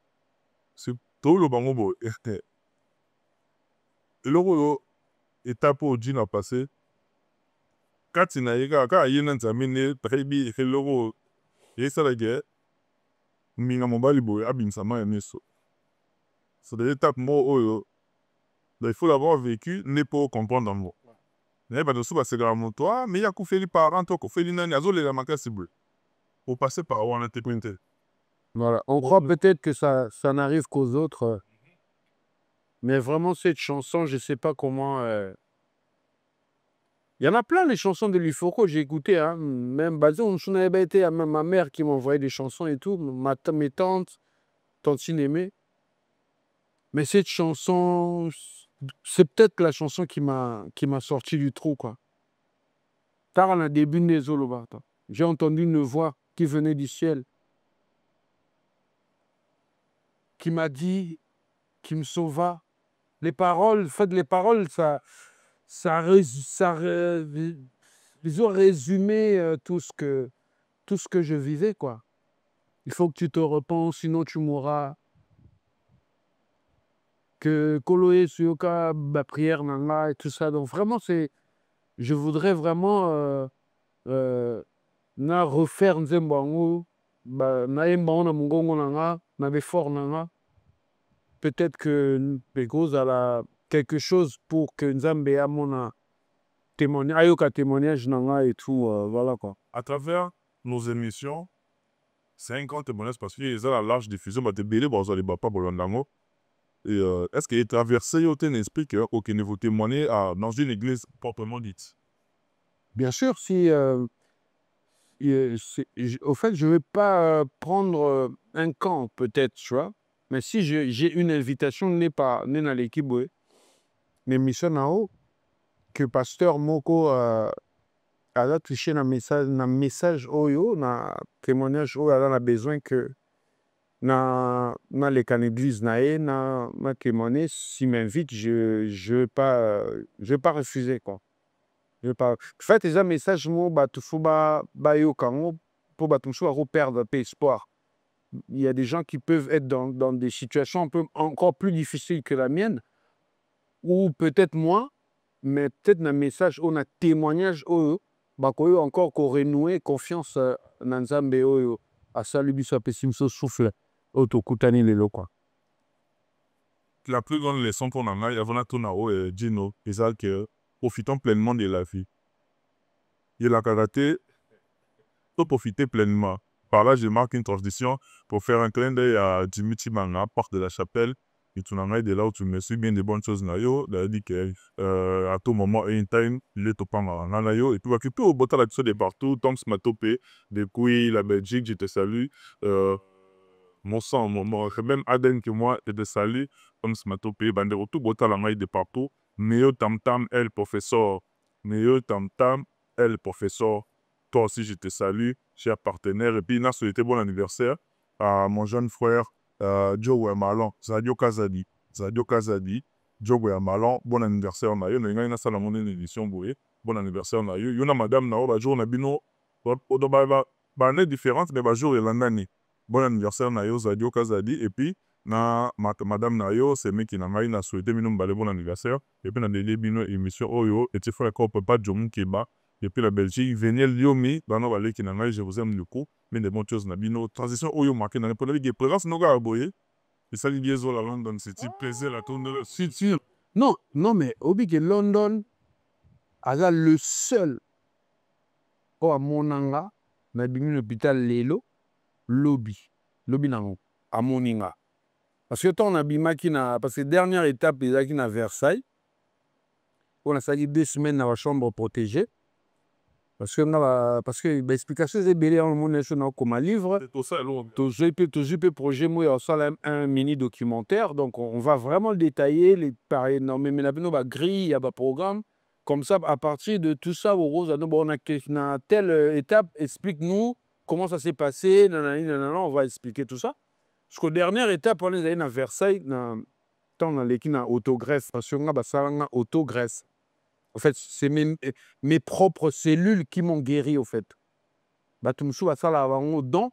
C'est tout le bango bo. Loko étape au dîner passé. Quand il n'a pas eu un examen très bien, il loko et ça la guerre. Minga mobali bo abim sa main neso. C'est des étapes mo oyo. Il faut l'avoir vécu, n'est pas comprendre en moi. Mais bah dessous c'est grand toi, mais il y a fait les parents, toi, fait les nani, azo les la maca cible. Pour passer par où on a été pointé. Voilà, on croit peut-être que ça n'arrive qu'aux autres. Mais vraiment, cette chanson, je ne sais pas comment... Il y en a plein, les chansons de Lifoko, j'ai écouté. Hein, même basé, on avait été à ma mère qui m'envoyait des chansons et tout, mes tantes, tantine aimée. Mais cette chanson, c'est peut-être la chanson qui m'a sorti du trou, quoi. Tard à début des Zoloba, j'ai entendu une voix qui venait du ciel, qui m'a dit, qui me sauva. Les paroles, les paroles, ils ont résumé tout ce que je vivais, quoi. Il faut que tu te repens, sinon tu mourras. Que Koloé Suyoka, ma prière nanga et tout ça. Donc vraiment, je voudrais vraiment na refaire Nzembo na yemba na mungongo nanga, na befort nanga. Peut-être que Pekos a quelque chose pour que Nzambe a mon témoignage, ayoka témoignage nanga et tout, voilà quoi. À travers nos émissions, c'est un grand témoignage parce qu'il y a la large diffusion, mais des bon, ça les bat pas pour l'andango. Et est-ce qu'il est traversé au esprit que aucun vous témoigner dans une église proprement dite? Bien sûr, si au fait, je ne vais pas prendre un camp, peut-être, tu vois. Mais si j'ai une invitation, n'est dans l'équipe, oui. L'émission là-haut, que pasteur Moko a touché un message, oyo, un témoignage, oyo, a besoin que dans les églises, na témoigner, s'il m'invite, je vais pas refuser, quoi. Je vais pas. En fait, déjà, message, moi, il faut yo kango pour perdre espoir. Il y a des gens qui peuvent être dans des situations un peu encore plus difficiles que la mienne, ou peut-être moins, mais peut-être un message, on a témoignage, encore qu'on renouer confiance dans Nzambe, à salut, biso, pessimso, souffle, autokutani lelo, quoi. La plus grande leçon qu'on en a, avant la tournao et Gino, c'est ça que profitons pleinement de la vie. Et la karaté, faut profiter pleinement. Par là, je marque une transition pour faire un clin d'œil à Jimmy Chimanga, porte de la chapelle. Et tu n'en as de là où tu me suis bien de bonnes choses. Il a dit que à tout moment, anytime, il est au Panga. Et puis, tu peux au bout de partout. Tom Smatopé, depuis la Belgique, je te salue. Mon sang, même Aden que moi, je te salue. Tom Smatopé, Bandero, tout botta la maille de partout. Meilleur tam-tam, elle, professeur. Meilleur tam-tam, elle, professeur. Toi aussi, je te salue, cher partenaire. Et puis, il a souhaité bon anniversaire à mon jeune frère Joe Wemalon, Zadio Kazadi. Zadio Kazadi, Joe Wemalon, bon anniversaire. On a eu une salamone édition, bon anniversaire. On a eu une madame, na jour, on a bino, une différente, mais jour, il a année. Bon anniversaire, na yo, Zadio Kazadi. Et puis, na madame na yo, c'est moi qui n'a souhaité bon anniversaire. Et puis, na délai bino émission, oh yo, et tu fais encore, peut pas Jomou Keba. Depuis la Belgique, venez Lyomi, dans nos vallées qui n'en je vous aime du coup, mais des bonnes choses, Nabino, transition, Oyo marqué dans les problèmes de présence, nous gars aboyé. Et ça, il y a la London City, plaisir, la tourne de la City. Non, mais Obi que London, a le seul, à Monanga, na bimi l'hôpital Lelo, lobby nango, à Moninga. Parce que ton abima qui n'a, parce que dernière étape, il a qui n'a Versailles, on a sali 2 semaines dans la chambre protégée. Parce que l'explication c'est belé en mon national comme un livre. Toujours projet moi un mini documentaire. Donc on va vraiment le détailler, les pareil non mais la nos grille, il y a un programme comme ça à partir de tout ça au rose on a telle étape explique-nous comment ça s'est passé, on va expliquer tout ça. Parce que dernière étape on est allé à Versailles dans l'équipe autogreffe parce qu'on a autogreffe. En fait, c'est mes propres cellules qui m'ont guéri, au fait. Batumsu a ça là, on don,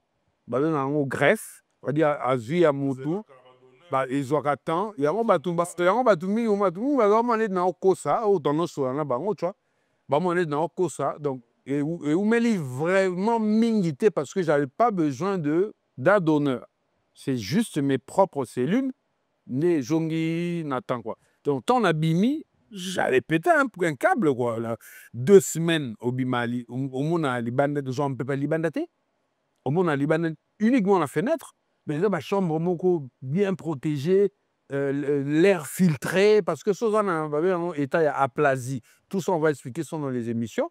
on greffe, on dit à Zui à Moutou, ils ont attend, il y a un batum, parce que y a un batumi, on va aller dans le Kosa, ou dans nos soins, là, tu vois, on est dans le Kosa, donc, et où me vraiment mingité parce que j'avais pas besoin d'un donneur. C'est juste mes propres cellules, né jongi, Nathan, quoi. Donc, ton abimi, j'avais pété un câble, quoi. Là. 2 semaines au Bimali, au monde à Liban, on ne peut pas libandater. Au monde à Liban, uniquement la fenêtre, mais là, ma chambre bien protégée, l'air filtré, parce que ça, on a un état aplasi. Tout ça, on va expliquer ça dans les émissions,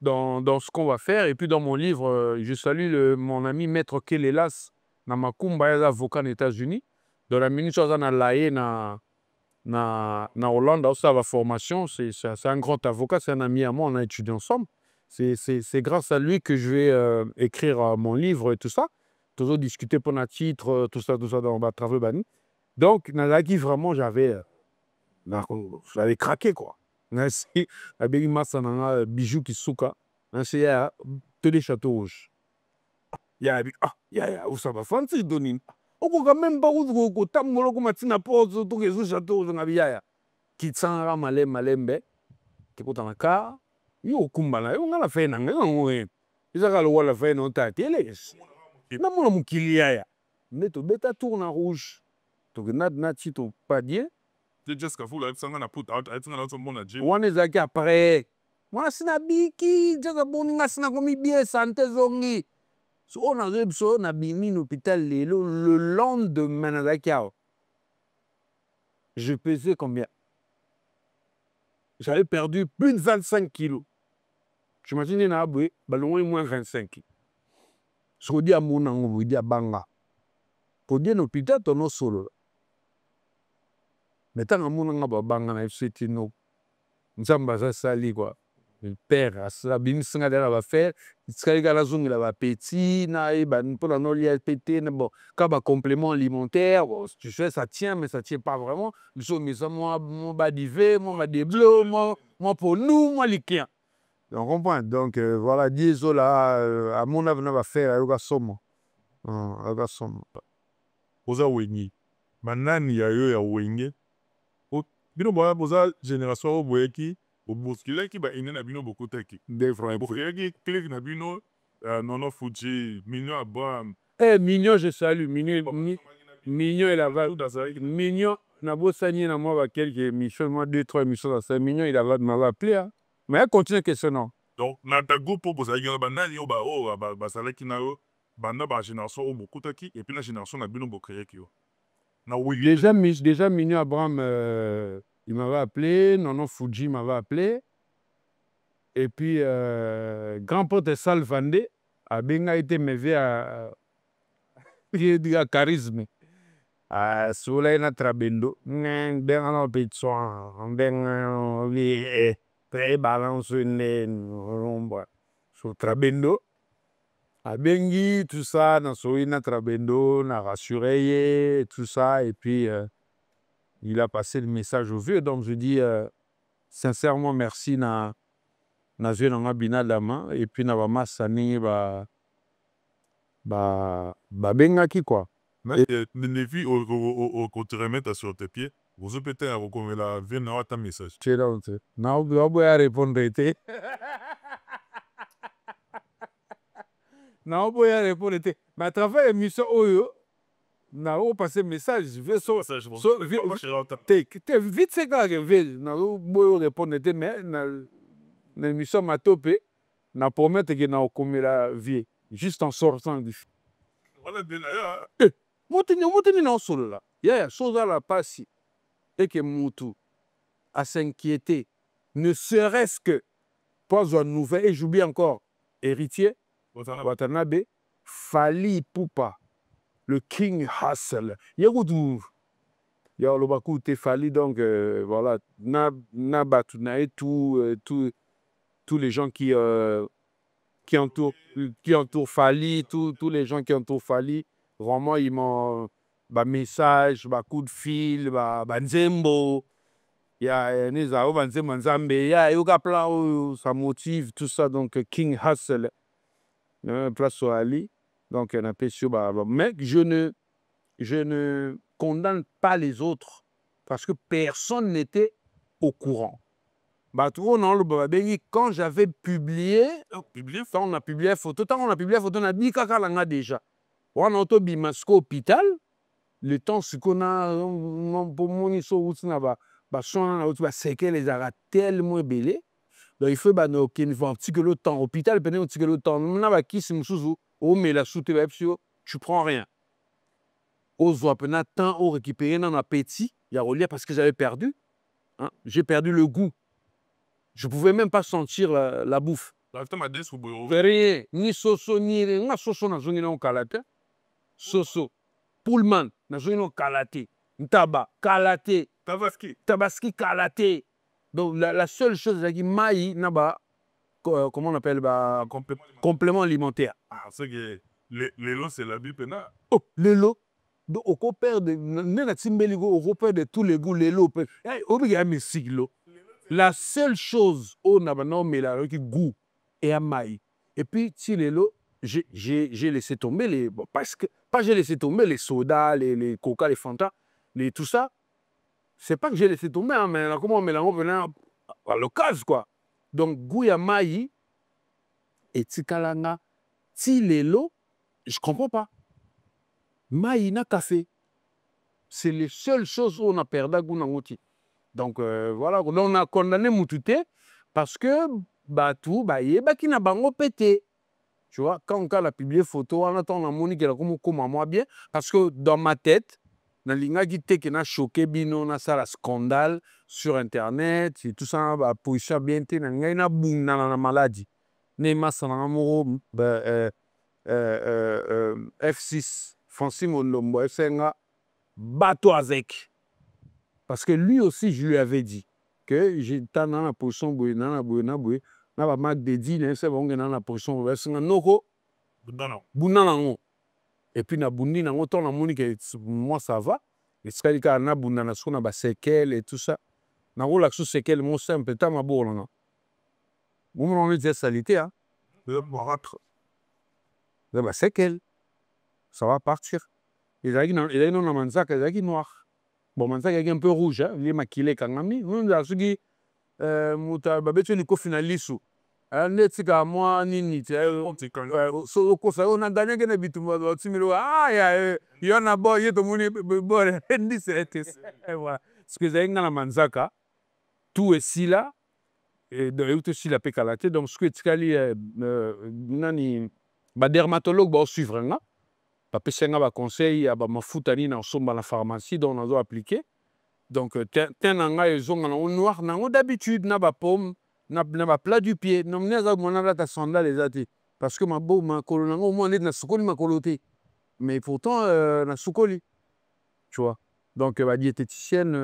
dans ce qu'on va faire. Et puis, dans mon livre, je salue mon ami Maître Kelelas, Namakumba, avocat aux États-Unis. Dans la minute, on a laé na Hollande, ça la formation, c'est un grand avocat, c'est un ami à moi, on a étudié ensemble. C'est grâce à lui que je vais écrire mon livre et tout ça. Toujours discuter pour un titre, tout ça dans ma travail bani. Donc, Nalagi, vraiment, j'avais craqué, quoi. Merci. Abeli Massananga, bijou qui souka. C'est télé château rouge. Où ça va, Francis Donin. Okoka même pas kotambola komatina poto tokezu château rouge ngabiyaya. Kitsanga malembe kekotana ka yo okumbana yo ngala fe na ngai ezaka lokola fe na otati elesi namona mokili yaya nde tobeta tour na rouge tokenda na ti topadie wana ezalaki apres mwana si nabiki jaza boninga si nakomi bie sante ezongi so oyo nazoyi biso nabimi na hôpital lelo le lendemain nazalaki awa je pesais combien. J'avais perdu plus de 25 kilos. J'imagine, il y a moins 25. soki odi amona yango boye odi abanga todie na hôpital tonosolola mais ntango amona nga babanga na biso ete no nzambe aza sali kua père abimisi nga na bafere etikali kaka nazongela bapeti nayeba mpona nolia mpe te bon ka bacomplément alimentaire bon tu sais ça tient mais ça tient pas vraiment biso misa mwa badive mwa badeblo mwa ponu mwa likia on comprend donc voilà die ezola amona na bafere ayoka somo ayoka somo oza wenye banani ya yo ya wenge bino boza génération oyo boyeki boboskilaki baine na bino bokutaki boyeki clique na bino Nono Fuji Mignon Abraham Mignon je salue Mignon il avait Mignon nabosani na moi ba quelques émissions moi 2-3 émissions dans ça Mignon il m'avait appelé hein mais elle continue question non donc na ta groupe po bozalaki banani oyo basalaki na yo banda ba génération oyo bokutaki et puis la génération na bino bokreaki yo déjà Mignon Abraham il m'avait appelé, Nono Fuji m'avait appelé. Et puis, grand-père Salvande, a bien été mevé à charisme. Soleil na trabendo. Ben on peut soin, ben très balance une sur trabendo. A bengi tout ça, na soleil na trabendo, na rassuré tout ça et puis il a passé le message au vieux, donc je dis sincèrement merci na vieux na bina dama et puis na ba masani bengaki quoi. Mais les filles au te remettre sur tes pieds, vous peut-être à la vieux na ta message. Tu donc na oboya répondre été. Na oboya répondre été. Mais à travers l'émission Oyo na o passer message vite c'est quand na boyo répondre mais na émission matope na promettre que na okomela vie juste en sortant du voilà bien motini na solola ya chose la passi et que mutu à s'inquiéter ne serait-ce que pas une nouvelle et j'oublie encore héritier Watanabe Fally Ipupa le King Hustle. Yégoudou. Y'a le bakou te Fally donc voilà na batunae tous les gens qui entourent Fally, tous les gens qui entourent Fally, vraiment ils m'ont message, coup de fil, nzembo. Il y a Nizao Banzembo Nzambe, il y a yoga plan ça motive tout ça donc King Hustle. Place sur Ali. Donc, on a mais je ne condamne pas les autres parce que personne n'était au courant. Quand j'avais publié, on a publié photo, on a dit qu'on a déjà. On a été à l'hôpital, le temps qu'on a, les a tellement belé. Donc, il faut qu'il faut un petit peu de temps. Hôpital, un petit peu de temps. Mais la soute, tu prends rien. Aux temps, au récupérer un appétit, il y a relié parce que j'avais perdu. Hein? J'ai perdu le goût. Je ne pouvais même pas sentir la bouffe. Rien. Ni soso, ni rien. Soso, na zongi na kalate. Soso. Pullman, na zongi na kalate. Ntaba, kalate. Tabaski, kalate. Donc, la seule chose, c'est que maï, comment on appelle complément alimentaire. Ah, c'est que l'élo, c'est la bipena. Oh, l'élo. Donc, au repère de tous les goûts, l'élo. La seule chose, on a qui goût et à maï. Et puis, si l'élo, j'ai laissé tomber les. Bon, parce que, pas j'ai laissé tomber les sodas, les coca, les fanta, tout ça. C'est pas que j'ai laissé tomber, hein, mais comment on mélange à l'occasion, quoi. Donc, Gouya Maï et Tikalanga, Tilelo, je comprends pas. Maï na café. C'est les seules choses où on a perdu Gounangoti. Donc, voilà. On a condamné Moutouté parce que, tout, qui n'a pas pété. Tu vois, quand on a publié photo, on attend la monique, elle a comme moi bien. Parce que dans ma tête, na linga qui a choqué bino na ça la scandale sur internet et tout ça position bien té na ngai na bunda na maladie ne masana moro F6, Francine Mondombo, F5, bateau avec. Parce que lui aussi, je lui avais dit que j'étais dans la position boye, dans la marque de dit, c'est bon, dans la position boye, c'est un noko, bunanango. Et puis, na bundi nango, ton na moni que moi ça va. Et c'est qu'il y a na ce qu'on a séquelles et tout ça. Na roule sous séquelles, mon simple, t'as ma bourre là. Vous m'en dites salité, hein. Séquelles. Ça va partir. Il y a une manzaka, il y a noir. Bon, manzaka est un peu rouge, hein. Il est maquillé quand même. On a dit, muta babetcho ni kofinalisu. Netika moi nini so ko sa ona danya gene bitumba otimiro ya yona boy yeto muni bore ndi c'est voilà ce que j'ai na manzaka tout est si là et de tout si la pécalate donc ce que tikali nani ba dermatologue ba suivre nga ba pesenga ba conseil ba mafuta ni na somba la pharmacie donc on doit appliquer donc tenanga ezonga na noir nango d'habitude na ba pomme na plat du pied non mais ça mon ta sandale les athées parce que ma beau ma colonango moi na sukoli ma coloté mais pourtant na sukoli tu vois donc ma diététicienne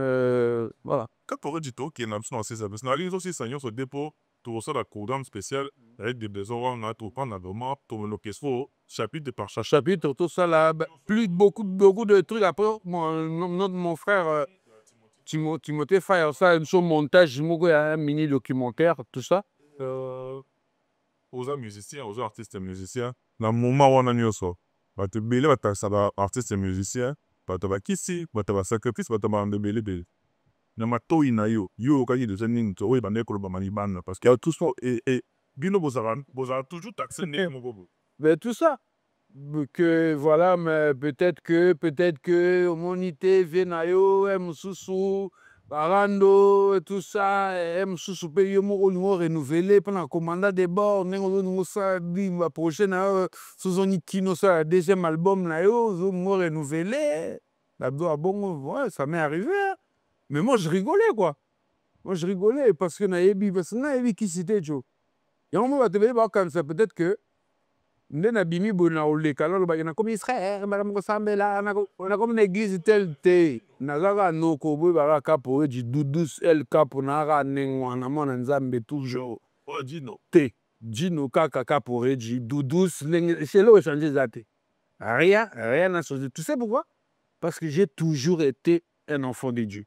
voilà Quand du tout qui est dans ces services na les aussi sanyo so dépôt tout ça la programme spécial avec des besoins on a tout prendre vraiment tout le question chapitre par chapitre tout ça là plus beaucoup de trucs après mon frère Timothée Fire, ça, un montage, un mini documentaire, tout ça. Aux musiciens, aux artistes musiciens, dans le moment où on a eu ça, tu as des artistes musiciens, tu as kisi, tu as sacrifice, tu as des bébés. Na mato ina yo kaki de zening to ba nekolo ba manibana parce qu'il y a tout ça et bino bozaran toujours taxé né mon mais tout ça que voilà mais peut-être que monité venayo msusu barando tout ça msusu pe yo mo renouveler pendant commandant des bords nengo ça dit la prochaine sous kino ça deuxième album na yo mo renouveler la doit bon ouais ça m'est arrivé hein. Mais moi je rigolais quoi. Moi je rigolais parce que parce que qui c'était Joe. Et on va te dire comme ça peut-être que ndena bimi bona oleka lolo ba na comme Israël madame ko sambela na comme une église telle te na zaka noko boy ba ka pour du doudous el cap na ra nengwa na mona nzambe toujours Dino Dino kaka pour du doudous c'est là où changer zaté rien n'a changé. Tu sais pourquoi? Parce que j'ai toujours été un enfant de Dieu.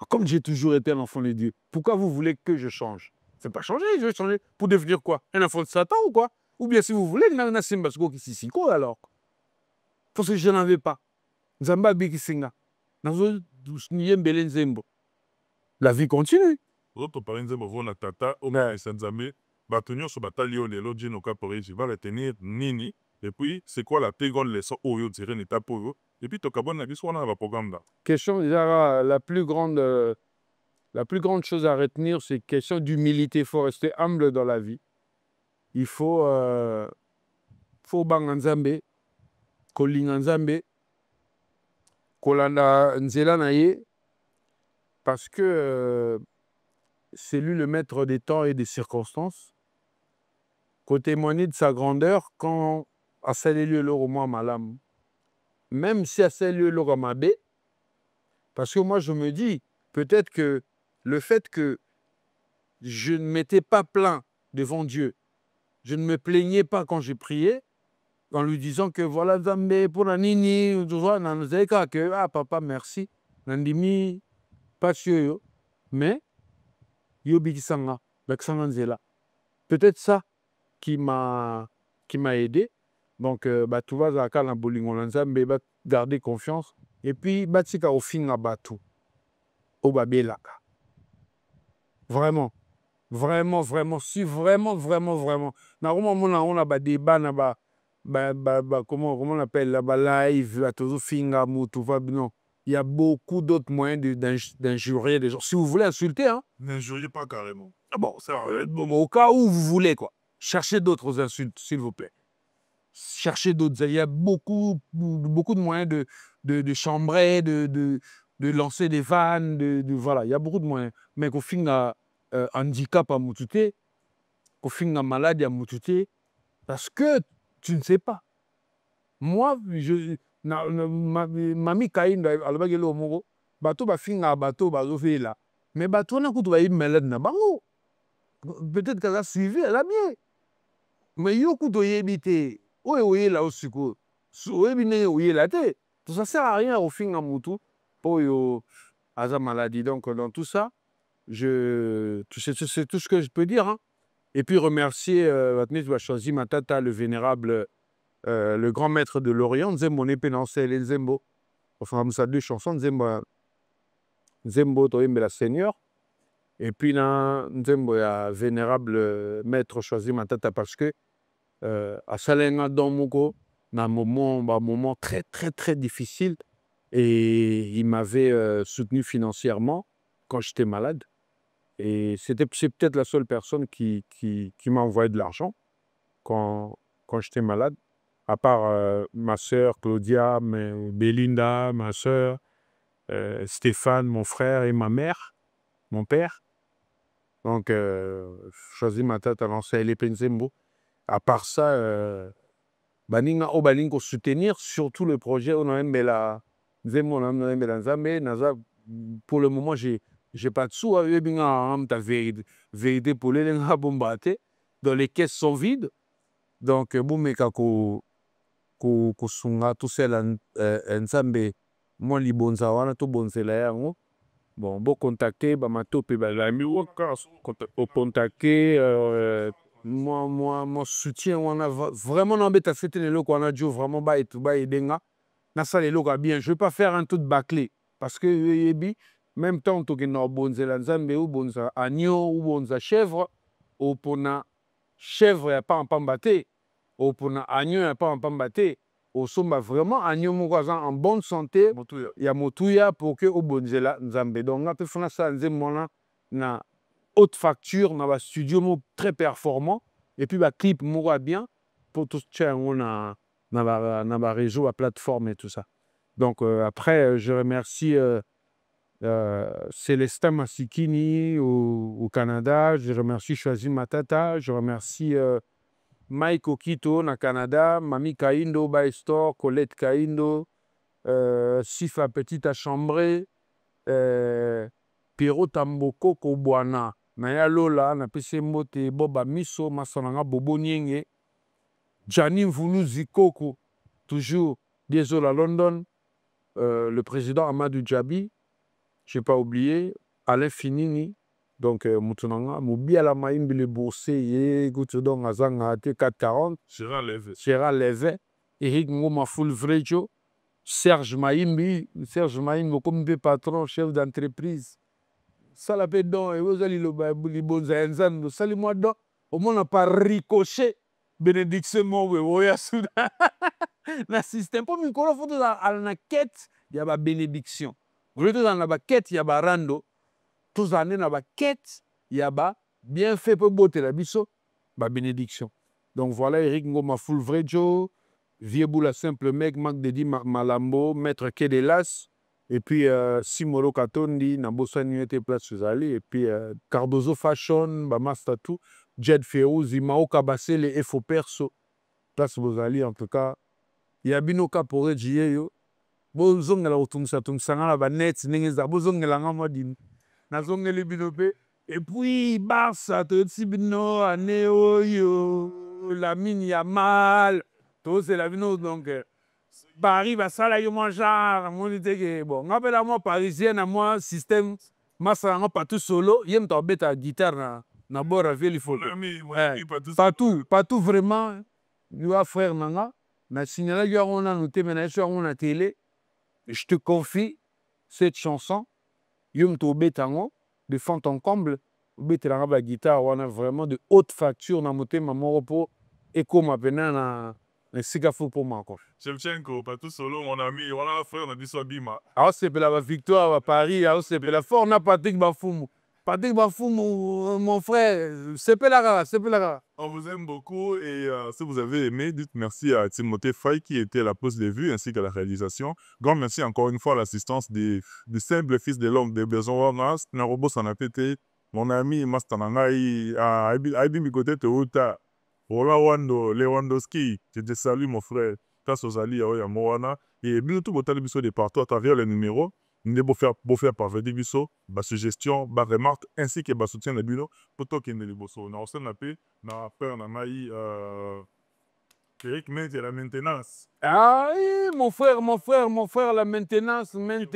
Comme j'ai toujours été un enfant de Dieu, pourquoi vous voulez que je change? C'est pas changer, je vais changer pour devenir quoi? Un enfant de Satan ou quoi? Ou bien si vous voulez, alors. Parce que je n'en veux pas. La vie continue. Et puis, c'est quoi la plus grande leçon où vous tirez une étape pour vous? Et puis, tu as un programme. Question, la plus grande chose à retenir, c'est question d'humilité. Il faut rester humble dans la vie. Il faut banganzambe, kolinganzambe, kolanda nzela naye, parce que c'est lui le maître des temps et des circonstances. Qu'on témoigne de sa grandeur quand à celle lieu le roman malam. Même si à celle lieu le ramabé, parce que moi je me dis, peut-être que le fait que je ne m'étais pas plaint devant Dieu, je ne me plaignais pas quand j'ai prié, en lui disant que voilà, Zambé, pour la nini, que ah papa, merci, Nandimi, pas sûr, mais Yobikisanga, Baksanganzela. Peut-être ça qui m'a aidé. Donc, tu vas à la bolingo, Nzambe, garder confiance. Et puis, Batika au fin à Batou, au Babelaka. Vraiment. Vraiment, vraiment, si vraiment, vraiment, vraiment. Normalement, on a des débats, comment on appelle là, live, non. Il y a beaucoup d'autres moyens d'injurier des gens. Si vous voulez insulter, hein. N'injuriez pas carrément. Bon, ça va être bon. Au cas où vous voulez, quoi. Cherchez d'autres insultes, s'il vous plaît. Cherchez d'autres. Il y a beaucoup de moyens de chambrer, de lancer des vannes, voilà. Il y a beaucoup de moyens. Mais qu'au fin, handicap à moutouté, qu'au fin, maladie à moutouté, Parce que tu ne sais pas. Moi, Mami Kaïndo, alobaki eloko moko, bato bafingaka bato bazofela. Mais bato wana kutu bayebi malade na bango. Peut-être kaza suivi, aza bien. Mais yo kutu oyebi te, oyo oyela o sikoyo. Oyebi ndenge oyela te. Ça sert à rien ofinga mutu po yo aza maladie. Donc dans tout ça, c'est tout ce que je peux dire. Hein. Et puis remercier Vatnet Wachoisi Matata, le vénérable, le grand maître de l'Orient, Nzembo Nepenancel et Nzembo. Enfin, ça deux chansons, Nzembo Toyembe la Seigneur. Et puis là, Nzembo ya vénérable maître Choisi Matata parce que à Salenga Domoko, dans un moment très très très difficile, et il m'avait soutenu financièrement quand j'étais malade. Et c'est peut-être la seule personne qui m'a envoyé de l'argent quand j'étais malade, à part ma sœur Claudia, Belinda, ma sœur, Stéphane, mon frère et ma mère, mon père. Donc, Choisi ma tête à lancer les Penzembo. À part ça, baninga o balingo soutenir surtout le projet on a la Nzembo on a la Nzambe naza. Pour le moment j'ai pas de sous ta vérité pour les bombate dans les caisses sont vides donc boumeka ko sunga tout seul Nzambe moi libonza wana to bonzela yango bon bo contacter ba matope ba la mi contacter mon soutien on a vraiment n'embête c'était les locaux on a dû vraiment ba et tout ba edenga na ça les locaux bien je vais pas faire un tout bâclé parce que même temps to que no bonzela Nzambe ou bonza agneau ou bonza chèvre ou pona chèvre ya pas en pambaté ou pona agneau ya pas en pambaté au somba vraiment agneau moko en bonne santé il y a motuya pour que au bonzela Nzambe donc on peut faire ça Nzembo na haute facture, dans un studio très performant, et puis un clip bien pour tout ce on a dans la réseau, la plateforme et tout ça. Donc après, je remercie Célestin Massikini au Canada, je remercie Choisi Matata, je remercie Mike Okito au Canada, Mami Kaindo, Baestor, Colette Kaindo, Sifa Petite à Chambray, Pierrot Tamboko Kobwana. Naya Lola, na pese mbote Boba Miso, Masananga Bobo Nyenge, Gianni Mvulu Zikoko, toujours désolé à London, le président Amadou Djabi, je n'ai pas oublié, Alain Finini, donc Moutonanga, Moubiala Maïmbi le Bourse, Goutodon Azanga 440, Gérard Levé, Eric Ngoma Fulvrejo, Serge Maïmbi, comme patron, chef d'entreprise. Ça la paix donc, et vous allez le bon zainzan, salut moi donc, au moins on n'a pas ricoché, bénédiction, moi, oui, soudain. Le système, pour me connaître, il dans la quête, il y a la bénédiction. Vous voyez, dans la quête, il y a la rando, tous les années, dans la quête, il y a la bienfait pour beauté, la biso, la bénédiction. Donc voilà, Eric Ngoma Fulvrejo, Vieboula Simple Mec, Mac Dedi Malambo, Maître Kedelas, et puis Simoro Katondi, Nabosa Nuete Place Zali, et puis Cardozo Fashion, Bamas Tattoo, Jed Ferouz, Imao Kabase, les FO Perso, Place Bozali, en tout cas. Il y a Bino Kapore Djieyo, Bozongela Otumsanga, la net, Ningeza, Bozongela Namadin, Nazongele Binope, et puis Barça, Totsibino, Aneo, la mine Yamal, tout c'est la Bino, donc. Paris va ça là yo manjar mon idée bon ngapela moi parisien na moi système massa nga pas tout solo yem to beta guitare na bora veli photo pas tout vraiment yo frère nanga na signala yo on a noté mais sur on a télé je te confie cette chanson yem to beta ngo de fond en comble beta la guitare on a vraiment de haute facture na moté maman repos écho ma penana. C'est qu'il faut pour moi encore. Shevchenko, pas tout solo, mon ami. Voilà, frère, on a dit ça, Bima. Alors, c'est pour la victoire à Paris. Alors, c'est pour la force. On a Patrick Bafoum. Patrick Bafoum, mon frère, c'est pour la rare, c'est pour la rare. On vous aime beaucoup et si vous avez aimé, dites merci à Timothée Faye qui était à la pose des vues ainsi qu'à la réalisation. Grand merci encore une fois à l'assistance du simple fils de l'homme de Beson Wamas, Narobo Sanapete, mon ami Mastananga, Aibi Mikote Teuta. Roland Lewandowski, je te salue mon frère. Grâce aux alliés, il y a Moana. Et nous, tout le biso de partout à travers les numéros. Nous devons faire parvenir biso, ma suggestion, ma remarque, ainsi que ma soutien de bino, pour toi qui est le bosso. Nous avons appelé, nous avons peur, nous avons Eric, mais c'est la maintenance. Ah, mon frère, la maintenance, mente,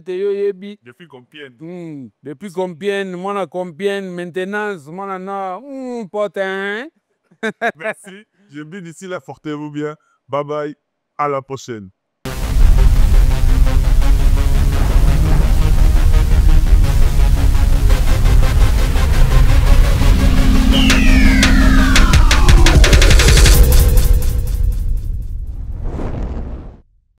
yo yebi. Depuis Compiègne. Depuis Compiègne, moi, Compiègne, maintenance, moi, potin. Merci. Je vous dis d'ici là, portez-vous bien. Bye bye. À la prochaine.